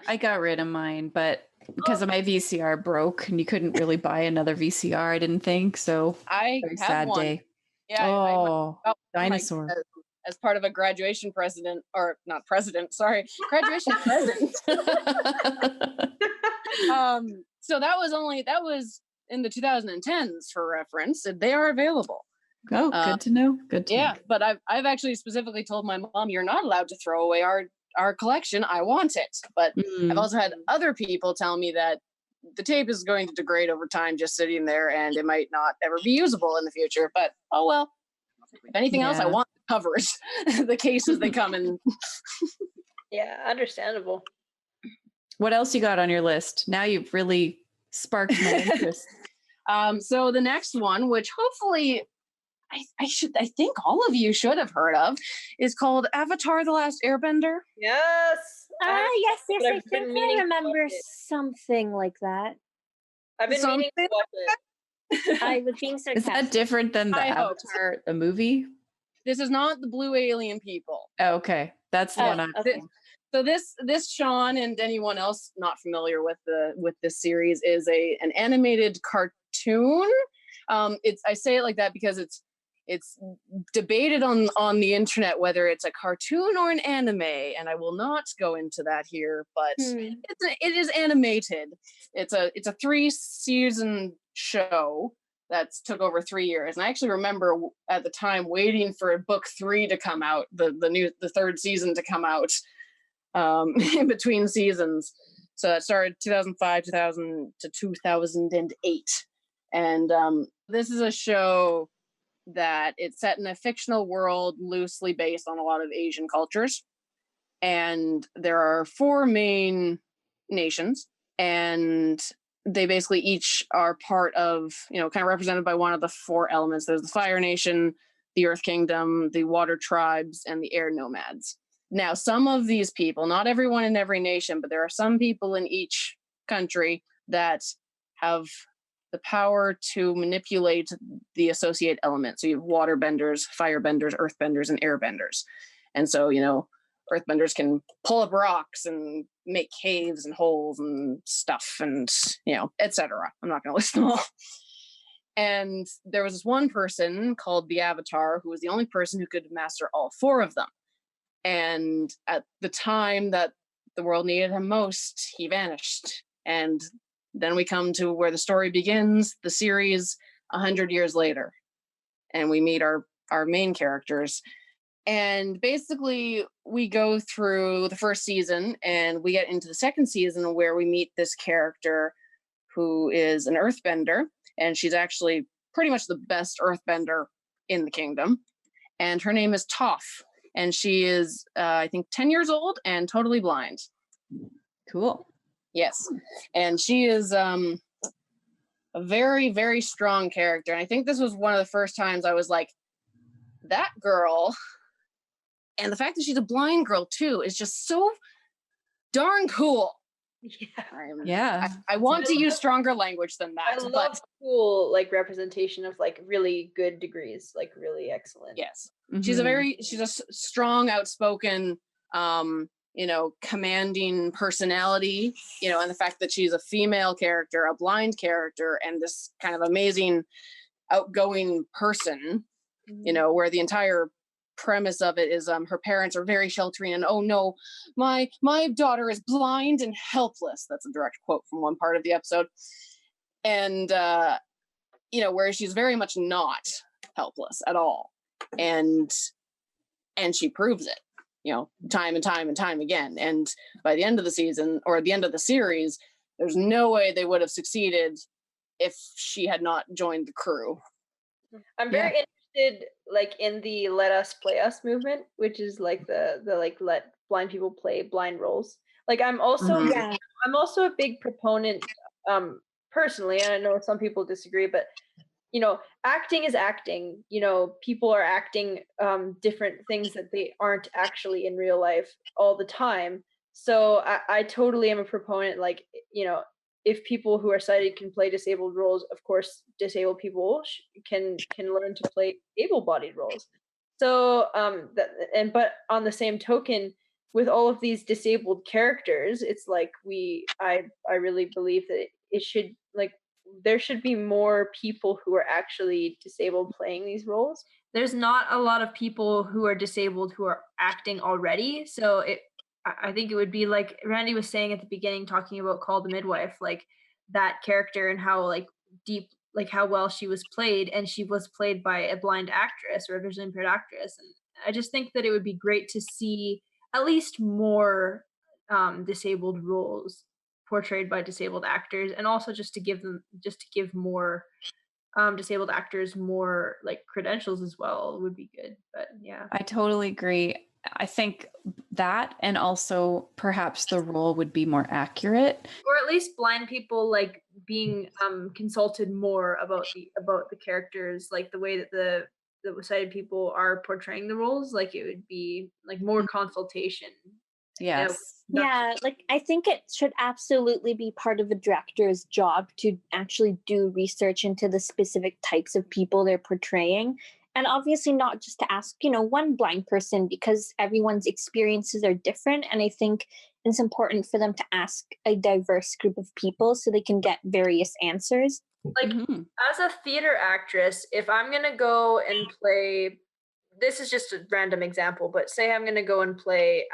I got rid of mine, but because of my VCR broke and you couldn't really buy another VCR, I didn't think so. I Very have sad one. day. Yeah. Oh, I dinosaur. as part of a graduation graduation present. So that was in the 2010s for reference, and they are available. Oh, good to know. Good to know. But I've actually specifically told my mom, you're not allowed to throw away our collection. I want it. But I've also had other people tell me that the tape is going to degrade over time just sitting there, and it might not ever be usable in the future. But oh well. If anything else, I want the covers, the cases they come in. Yeah, understandable. What else you got on your list? Now you've really sparked my interest. So the next one, which hopefully I think all of you should have heard of, is called Avatar: The Last Airbender. Yes. Yes, but I I've been think meaning I to remember watch it. something like that. I've been meaning to watch it. I was being Is sarcastic. that different than the I hope Avatar, the movie? This is not the blue alien people. Oh, okay. That's the one I'm okay. So this Shawn and anyone else not familiar with this series is an animated cartoon. I say it like that because it's debated on the internet whether it's a cartoon or an anime, and I will not go into that here, but it is animated. It's a 3-season show that's took over 3 years, and I actually remember at the time waiting for book 3 to come out, the third season to come out, in between seasons. So that started 2005 to 2008, and this is a show that it's set in a fictional world loosely based on a lot of Asian cultures, and there are 4 main nations, and they basically each are part of, kind of represented by one of the 4 elements. There's the Fire Nation, the Earth Kingdom, the Water Tribes, and the Air Nomads. Now, some of these people, not everyone in every nation, but there are some people in each country that have the power to manipulate the associate elements. So you have waterbenders, firebenders, earthbenders, and airbenders. And so, earthbenders can pull up rocks and make caves and holes and stuff and, etc. I'm not going to list them all. And there was this one person called the Avatar who was the only person who could master all 4 of them. And at the time that the world needed him most, he vanished. And then we come to where the story begins, the series 100 years later. And we meet our main characters. And basically, we go through the first season and we get into the second season where we meet this character who is an earthbender. And she's actually pretty much the best earthbender in the kingdom. And her name is Toph. And she is, I think, 10 years old and totally blind. Cool. Yes. And she is a very, very strong character. And I think this was one of the first times I was like, that girl... And the fact that she's a blind girl too is just so darn cool. Yeah. I want to use stronger language than that. I love cool representation of really good degrees, really excellent. Yes. She's a strong, outspoken, commanding personality, and the fact that she's a female character, a blind character, and this kind of amazing outgoing person, you know, where the entire premise of it is her parents are very sheltering, and oh no, my daughter is blind and helpless. That's a direct quote from one part of the episode. And you know, where she's very much not helpless at all, and she proves it, you know, time and time again. And by the end of the season, or the end of the series, there's no way they would have succeeded if she had not joined the crew. I'm very interested, like, in the Let Us Play Us movement, which is like the like let blind people play blind roles. Like, I'm also I'm also a big proponent, personally, and I know some people disagree, but you know, acting is acting. You know, people are acting different things that they aren't actually in real life all the time. So I totally am a proponent, like, you know, if people who are sighted can play disabled roles, of course, disabled people can learn to play able-bodied roles. So but on the same token, with all of these disabled characters, it's like I really believe that it should, like, there should be more people who are actually disabled playing these roles. There's not a lot of people who are disabled who are acting already, so I think it would be like Randi was saying at the beginning, talking about Call the Midwife, like that character and how like deep, like how well she was played, and she was played by a blind actress or a visually impaired actress. And I just think that it would be great to see at least more disabled roles portrayed by disabled actors, and also just to give more disabled actors more like credentials as well would be good. But yeah, I totally agree. I think that, and also perhaps the role would be more accurate, or at least blind people like being consulted more about the characters, like the way that the sighted people are portraying the roles. Like it would be like more consultation. Yes. Yeah, like I think it should absolutely be part of a director's job to actually do research into the specific types of people they're portraying. And obviously not just to ask, you know, one blind person, because everyone's experiences are different. And I think it's important for them to ask a diverse group of people so they can get various answers. Like as a theater actress, if I'm going to go and play, this is just a random example, but say I'm going to go and play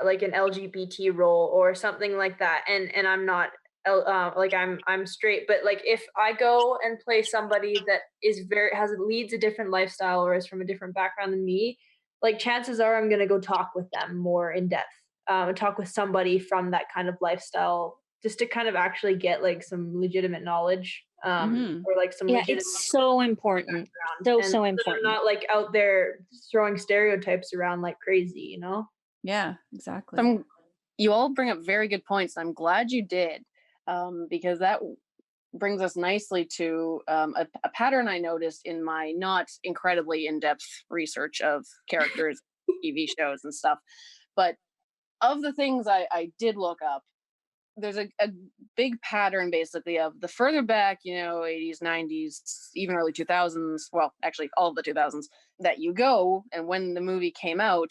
like an LGBT role or something like that, and I'm not like I'm straight, but like if I go and play somebody that is leads a different lifestyle or is from a different background than me, like chances are I'm gonna go talk with them more in depth, and talk with somebody from that kind of lifestyle, just to kind of actually get like some legitimate knowledge, or like some legitimate. It's so important, so important. I'm not like out there throwing stereotypes around like crazy, you know. Yeah, exactly. You all bring up very good points. I'm glad you did, because that brings us nicely to a pattern I noticed in my not incredibly in-depth research of characters, TV shows and stuff. But of the things I did look up, there's a big pattern basically of the further back, you know, 80s, 90s, even early 2000s, well, actually all of the 2000s, that you go, and when the movie came out,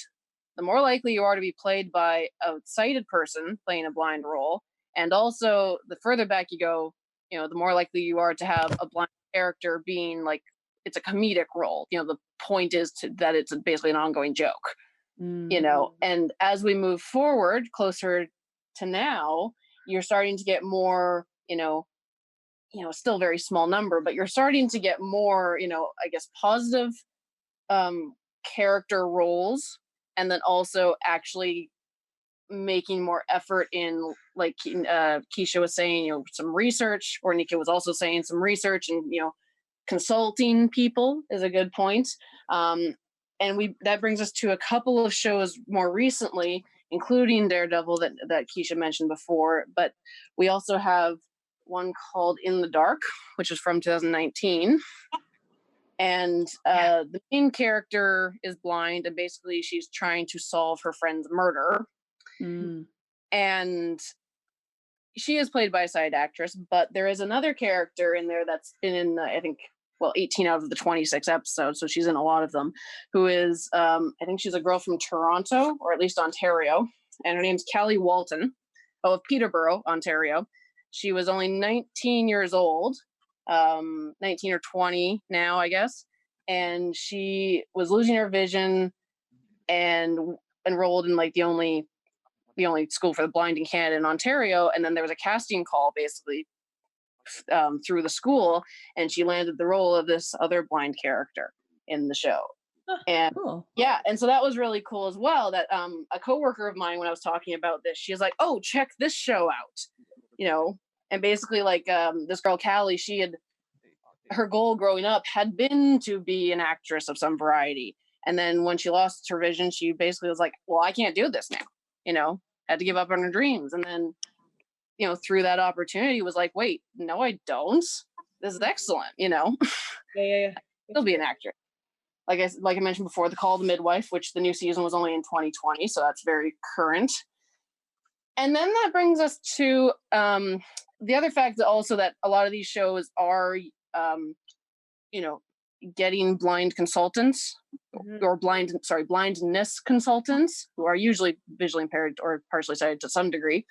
the more likely you are to be played by a sighted person playing a blind role. And also, the further back you go, you know, the more likely you are to have a blind character being like, it's a comedic role. You know, the point is that it's basically an ongoing joke, you know. And as we move forward closer to now, you're starting to get more, you know, still very small number, but you're starting to get more, you know, I guess positive character roles, and then also actually making more effort in, like Keisha was saying, you know, some research, or Nika was also saying some research, and, you know, consulting people is a good point. And that brings us to a couple of shows more recently, including Daredevil that Keisha mentioned before, but we also have one called In the Dark, which is from 2019. And the main character is blind, and basically she's trying to solve her friend's murder. And she is played by a sighted actress, but there is another character in there that's been in, I think, 18 out of the 26 episodes, so she's in a lot of them, who is, I think she's a girl from Toronto, or at least Ontario, and her name's Callie Walton, of Peterborough, Ontario. She was only 19 years old, 19 or 20 now, I guess. And she was losing her vision and enrolled in like the only school for the blind in Canada in Ontario. And then there was a casting call basically through the school, and she landed the role of this other blind character in the show. And Cool. yeah, and so that was really cool as well, that a coworker of mine, when I was talking about this, she was like, oh, check this show out, and basically like this girl Callie, her goal growing up had been to be an actress of some variety, and then when she lost her vision, she basically was like, well, I can't do this now, had to give up on her dreams. And then through that opportunity was like, wait, no, I don't, this is excellent. Yeah. Still be an actress. Like I mentioned before, The Call of the Midwife, which the new season was only in 2020, so that's very current. And then that brings us to the other fact that also that a lot of these shows are, getting blind consultants or blindness consultants, who are usually visually impaired or partially sighted to some degree,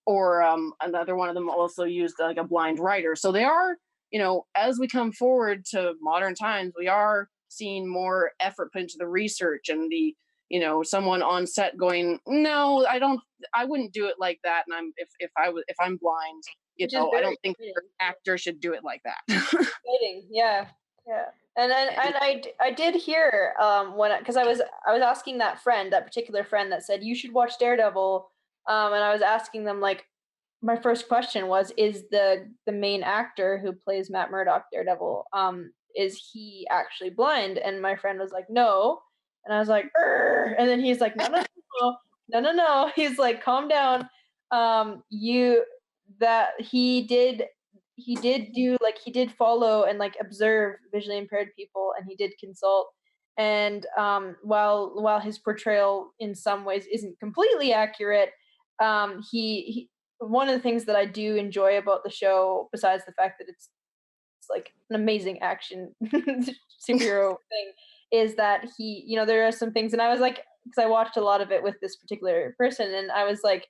or another one of them also used like a blind writer. So they are, as we come forward to modern times, we are seeing more effort put into the research and the, someone on set going, no, I wouldn't do it like that. And if I'm blind, I don't think an actor should do it like that. Exciting. Yeah. And I did hear because I was asking that particular friend that said you should watch Daredevil, and I was asking them, like, my first question was, is the main actor who plays Matt Murdock, Daredevil, is he actually blind? And my friend was like, no. And I was like, "Urgh." And then he's like, no. He's like, calm down. He did follow and like observe visually impaired people, and he did consult. And while his portrayal in some ways isn't completely accurate, he one of the things that I do enjoy about the show, besides the fact that it's like an amazing action superhero thing, is that he, there are some things, and I was like, because I watched a lot of it with this particular person, and I was like,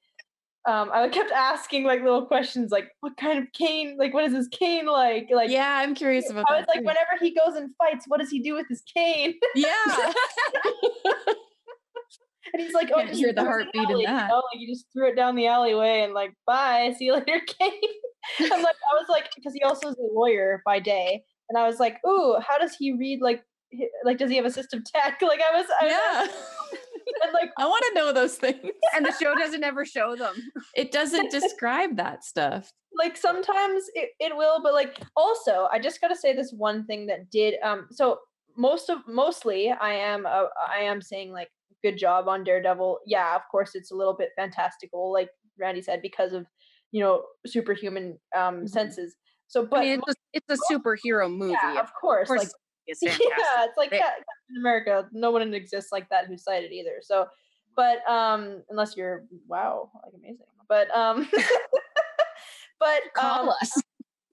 I kept asking like little questions, like, what kind of cane, like, what is his cane like? Yeah, I'm curious about I that. was like, whenever he goes and fights, what does he do with his cane? Yeah. And he's like, Can't hear the heartbeat in that. Like, you just threw it down the alleyway and like, bye, see you later, cane. I was like, because he also is a lawyer by day, and I was like, ooh, how does he read, like does he have assistive tech? Like I was and like, I want to know those things. And the show doesn't ever show them. It doesn't describe that stuff. Like sometimes it will, but like also I just got to say this one thing that did so mostly I am saying like good job on Daredevil. Yeah, of course it's a little bit fantastical, like Randy said, because of superhuman senses. So but I mean, it's a superhero movie. Yeah, of course like it's fantastic. Yeah, it's like Captain America. No one exists like that who's sighted either. So, but unless you're like amazing. But Call us.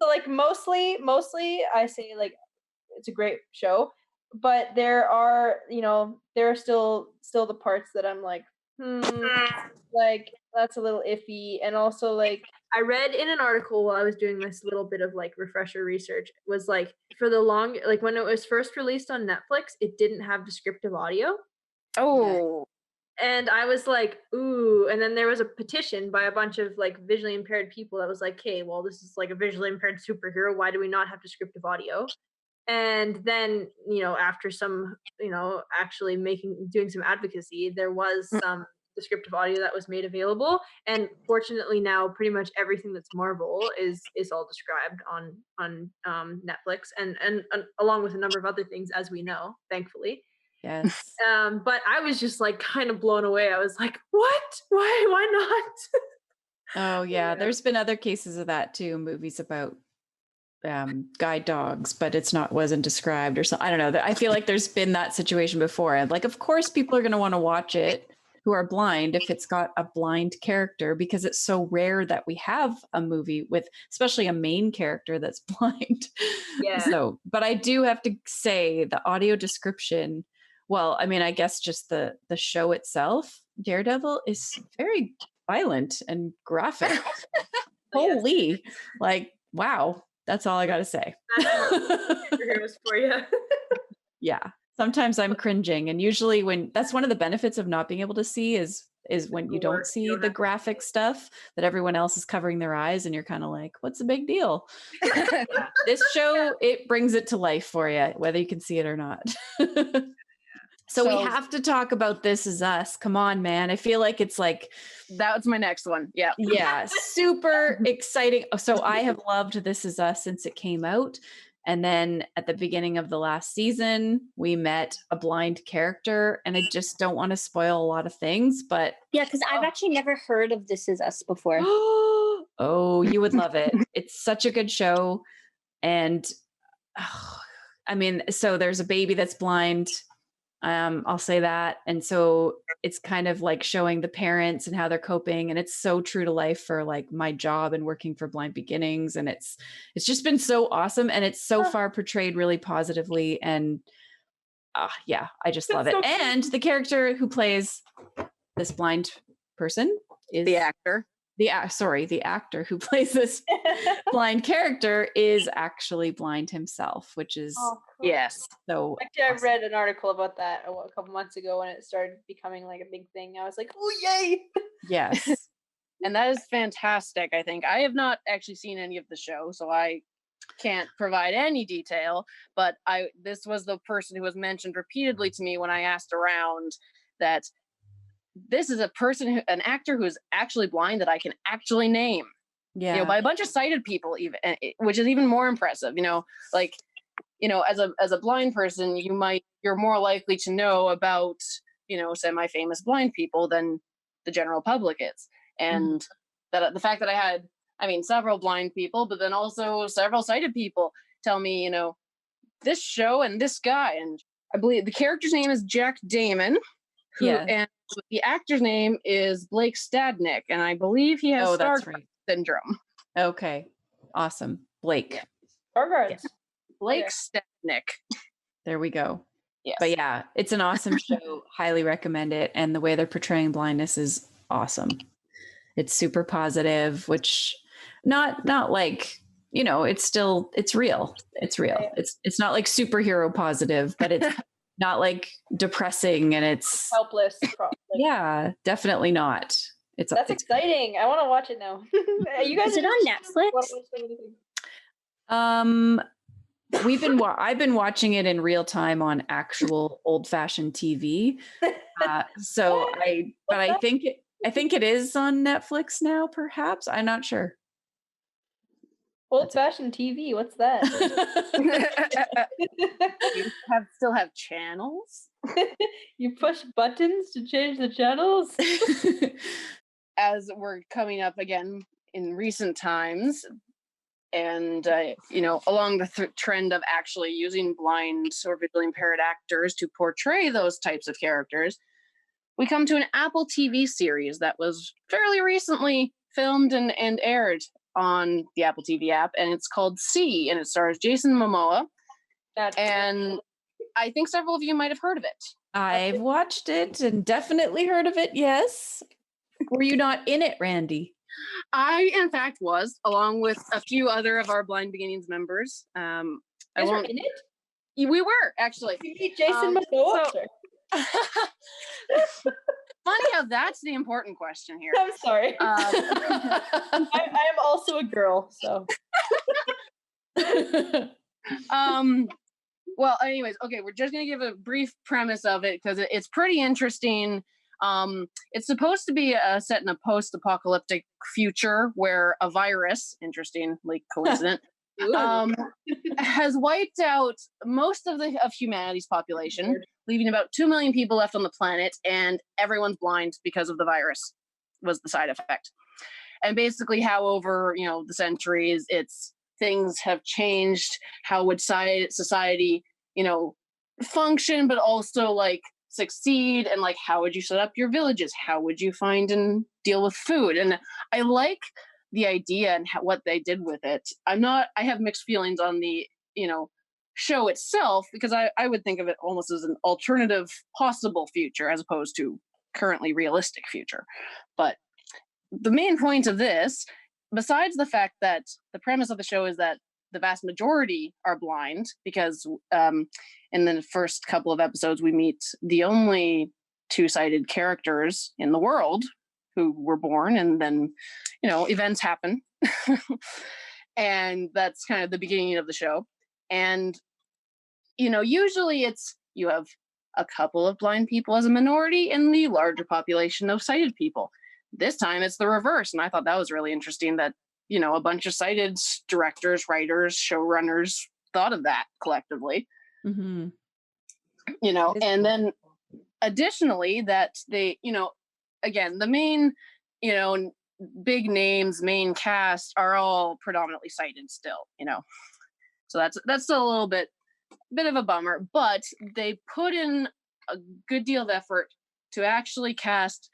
So like mostly I say like it's a great show, but there are still the parts that I'm like like that's a little iffy. And also like I read in an article while I was doing this little bit of like refresher research, was like for the like when it was first released on Netflix, it didn't have descriptive audio. Oh. And I was like, ooh. And then there was a petition by a bunch of like visually impaired people that was like, hey, well, this is like a visually impaired superhero. Why do we not have descriptive audio? And then, after some, actually doing some advocacy, there was some descriptive audio that was made available. And fortunately now pretty much everything that's Marvel is all described on Netflix and along with a number of other things, as we know, thankfully. Yes. But I was just like kind of blown away. I was like, what? Why not? Oh yeah. There's been other cases of that too, movies about guide dogs, but wasn't described or something. I don't know. I feel like there's been that situation before. And like, of course people are going to want to watch it who are blind if it's got a blind character, because it's so rare that we have a movie with especially a main character that's blind. Yeah. So, but I do have to say the audio description, well, I mean, I guess just the show itself, Daredevil, is very violent and graphic. Holy, like, wow. That's all I got to say. Superheroes for you. Yeah. Sometimes I'm cringing. And usually that's one of the benefits of not being able to see is when you don't see the graphic stuff that everyone else is covering their eyes and you're kind of like, what's the big deal? This show, it brings it to life for you, whether you can see it or not. So we have to talk about This Is Us. Come on, man. I feel like it's like... That's my next one. Yeah. Yeah. Super exciting. So I have loved This Is Us since it came out. And then at the beginning of the last season, we met a blind character. And I just don't want to spoil a lot of things, but... Yeah, because I've actually never heard of This Is Us before. Oh, you would love it. It's such a good show. And I mean, so there's a baby that's blind. I'll say that. And so it's kind of like showing the parents and how they're coping. And it's so true to life for like my job and working for Blind Beginnings. And it's just been so awesome. And it's so far portrayed really positively. And yeah, I just love it. So and the character who plays this blind person is The actor. The actor who plays this blind character is actually blind himself, which is Yes. so Actually, I awesome. read an article about that a couple months ago when it started becoming like a big thing. I was like, oh, yay. Yes. And that is fantastic, I think. I have not actually seen any of the show, so I can't provide any detail, but this was the person who was mentioned repeatedly to me when I asked around that this is an actor who is actually blind that I can actually name. Yeah. You know, by a bunch of sighted people, even, which is even more impressive. You know, like, you know, as a blind person, you're more likely to know about, you know, semi-famous blind people than the general public is. And that the fact that I had, several blind people, but then also several sighted people tell me, you know, this show and this guy, and I believe the character's name is Jack Damon. And the actor's name is Blake Stadnick, and I believe he has Stargardt syndrome. Okay. Awesome. Blake. Stargardt. Yes. Blake Stadnick. There we go. Yes. But yeah, it's an awesome show. Highly recommend it. And the way they're portraying blindness is awesome. It's super positive, which not like, you know, it's real. It's real. It's not like superhero positive, but it's not like depressing and it's helpless. Yeah, definitely not. That's exciting. I want to watch it now. You guys, is it on Netflix? I've been watching it in real time on actual old-fashioned TV. So I think it is on Netflix now, perhaps. I'm not sure. Old-fashioned TV, what's that? You still have channels? You push buttons to change the channels? As we're coming up again in recent times, and you know, along the trend of actually using blind or visually impaired actors to portray those types of characters, we come to an Apple TV series that was fairly recently filmed and aired on the Apple TV app, and it's called C, and it stars Jason Momoa. And I think several of you might have heard of it. I've watched it and definitely heard of it, yes. Were you not in it, Randi? I, in fact, was, along with a few other of our Blind Beginnings members. You guys were in it? We were, actually. You meet Jason Momoa? Funny how that's the important question here. I'm sorry. I am also a girl, so. Well, anyways, okay, we're just going to give a brief premise of it because it's pretty interesting. It's supposed to be set in a post-apocalyptic future where a virus, interestingly coincident, has wiped out most of humanity's population, leaving about 2 million people left on the planet, and everyone's blind because of the virus was the side effect. And basically how over, you know, the centuries, things have changed. How would society, you know, function, but also like succeed, and like how would you set up your villages? How would you find and deal with food? And I like the idea and what they did with it. I have mixed feelings on the, you know, show itself, because I would think of it almost as an alternative possible future as opposed to currently realistic future. But the main point of this, besides the fact that the premise of the show is that the vast majority are blind because in the first couple of episodes, we meet the only two-sighted characters in the world who were born, and then, events happen. And that's kind of the beginning of the show. And, usually you have a couple of blind people as a minority in the larger population of sighted people. This time it's the reverse. And I thought that was really interesting that, a bunch of sighted directors, writers, showrunners thought of that collectively. Mm-hmm. And then additionally that they, again, the main, big names, main cast are all predominantly sighted still, so that's still a little bit of a bummer, but they put in a good deal of effort to actually cast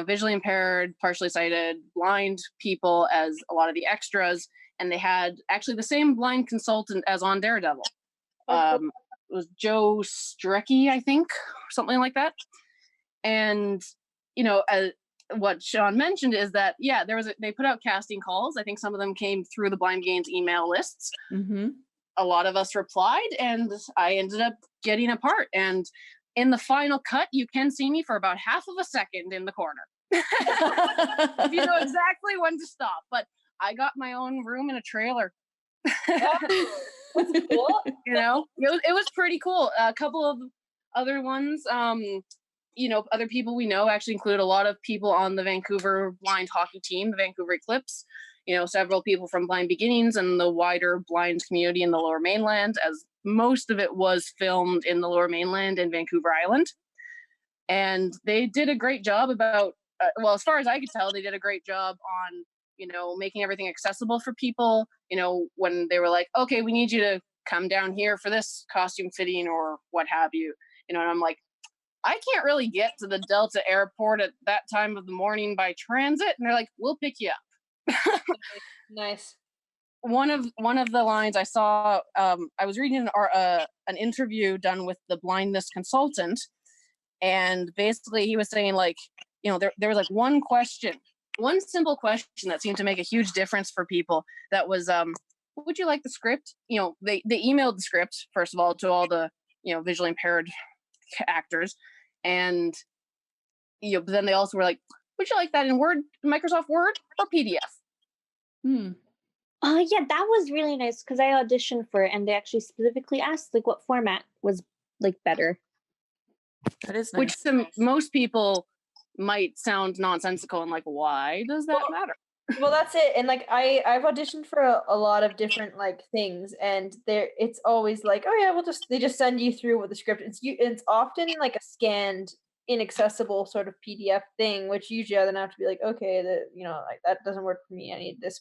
visually impaired, partially sighted, blind people as a lot of the extras, and they had actually the same blind consultant as on Daredevil. It was Joe Strecki, I think, something like that. And what Shawn mentioned is that they put out casting calls. I think some of them came through the Blind Games email lists. Mm-hmm. A lot of us replied, and I ended up getting a part. And in the final cut, you can see me for about half of a second in the corner. If you know exactly when to stop. But I got my own room in a trailer. That's cool. It was pretty cool. A couple of other ones, other people we know actually include a lot of people on the Vancouver blind hockey team, the Vancouver Eclipse. Several people from Blind Beginnings and the wider blind community in the Lower Mainland, as most of it was filmed in the Lower Mainland and Vancouver Island. And they did a great job about, as far as I could tell, they did a great job on, making everything accessible for people. When they were like, okay, we need you to come down here for this costume fitting or what have you. And I'm like, I can't really get to the Delta airport at that time of the morning by transit. And they're like, we'll pick you up. Nice. One of the lines I saw, I was reading an interview done with the blindness consultant, and basically he was saying, like, there was like one simple question that seemed to make a huge difference for people. That was, would you like the script? They emailed the script, first of all, to all the visually impaired actors, and but then they also were like, would you like that in Word, Microsoft Word, or PDF? Yeah, that was really nice because I auditioned for it, and they actually specifically asked like what format was like better. That is nice. Which to most people might sound nonsensical and like, why does that matter? Well, that's it. And like I've auditioned for a lot of different like things, and it's always like, oh yeah, they just send you through with the script. It's often like a scanned, inaccessible sort of PDF thing, which usually I then have to be like, okay, like that doesn't work for me. I need this.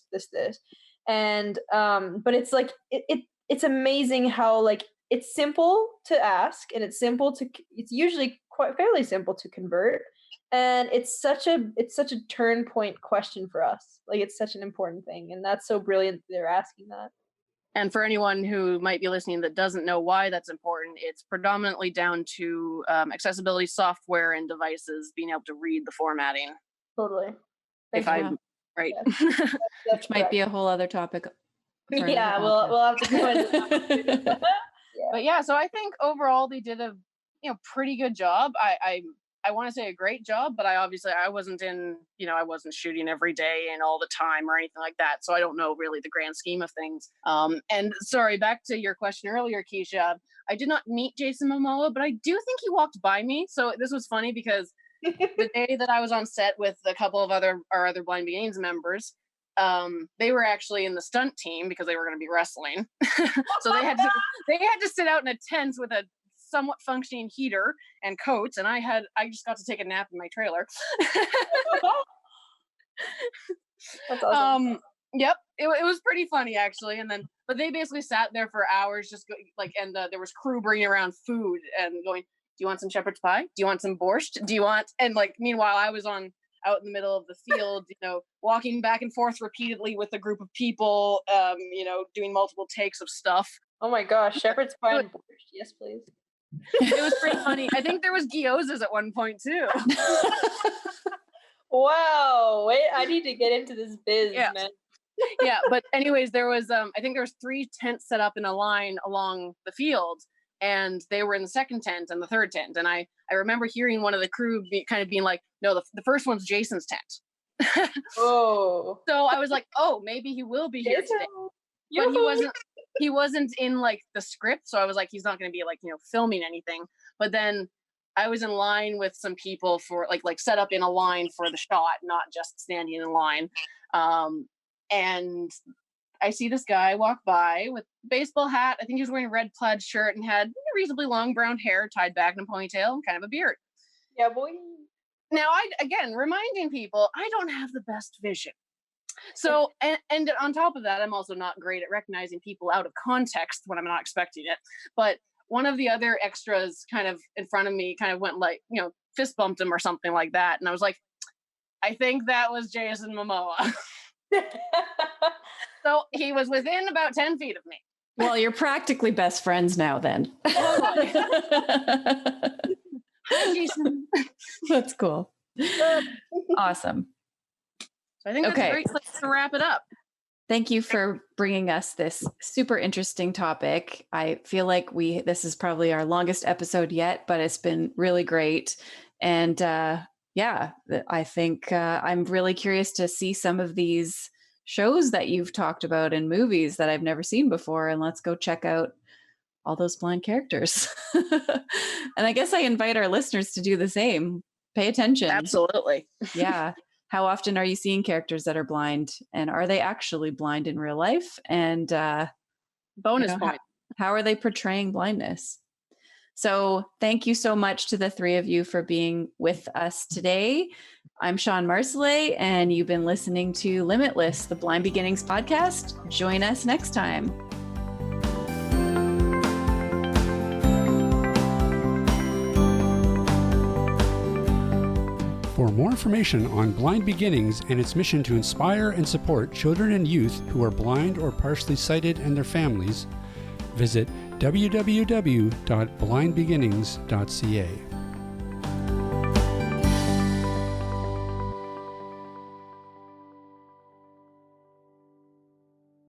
And but it's like it's amazing how like it's simple to ask, and it's usually fairly simple to convert. And it's such a turn point question for us. Like it's such an important thing, and that's so brilliant that they're asking that. And for anyone who might be listening that doesn't know why that's important, it's predominantly down to accessibility software and devices being able to read the formatting. Totally. If I'm right. Yes. Which might be a whole other topic. Yeah, we'll have to go into that. But yeah, so I think overall they did a pretty good job. I want to say a great job, but I wasn't I wasn't shooting every day and all the time or anything like that. So I don't know really the grand scheme of things. And sorry, back to your question earlier, Keisha, I did not meet Jason Momoa, but I do think he walked by me. So this was funny because the day that I was on set with a couple of our other Blind Beginnings members, they were actually in the stunt team because they were going to be wrestling. So they had to sit out in a tent with a somewhat functioning heater and coats, and I just got to take a nap in my trailer. That's awesome. Yep, it was pretty funny actually. And then, but they basically sat there for hours, just there was crew bringing around food and going, "Do you want some shepherd's pie? Do you want some borscht? Do you want?" And like, meanwhile, I was out in the middle of the field, walking back and forth repeatedly with a group of people, doing multiple takes of stuff. Oh my gosh, shepherd's pie and borscht, yes, please. It was pretty funny. I think there was gyozas at one point too. Wow, wait, I need to get into this biz, man. Yeah, but anyways, there was I think there was 3 tents set up in a line along the field, and they were in the second tent and the third tent. And I remember hearing one of the crew kind of being like, no, the first one's Jason's tent. Oh. So I was like, oh, maybe he will be here today. But he wasn't in like the script, so I was like, he's not going to be like, filming anything. But then I was in line with some people for like set up in a line for the shot, not just standing in line. And I see this guy walk by with a baseball hat. I think he was wearing a red plaid shirt and had reasonably long brown hair tied back in a ponytail and kind of a beard. Yeah, boy. Now, again, reminding people, I don't have the best vision. So, and on top of that, I'm also not great at recognizing people out of context when I'm not expecting it. But one of the other extras kind of in front of me kind of went like, fist bumped him or something like that. And I was like, I think that was Jason Momoa. So he was within about 10 feet of me. Well, you're practically best friends now then. Hi, Jason. That's cool. Awesome. So I think that's a great place to wrap it up. Thank you for bringing us this super interesting topic. I feel like this is probably our longest episode yet, but it's been really great. And I think I'm really curious to see some of these shows that you've talked about in movies that I've never seen before. And let's go check out all those blind characters. And I guess I invite our listeners to do the same. Pay attention. Absolutely. Yeah. How often are you seeing characters that are blind, and are they actually blind in real life? And bonus point. How are they portraying blindness? So thank you so much to the three of you for being with us today. I'm Shawn Marcellet, and you've been listening to Limitless, the Blind Beginnings podcast. Join us next time. For more information on Blind Beginnings and its mission to inspire and support children and youth who are blind or partially sighted and their families, visit www.blindbeginnings.ca.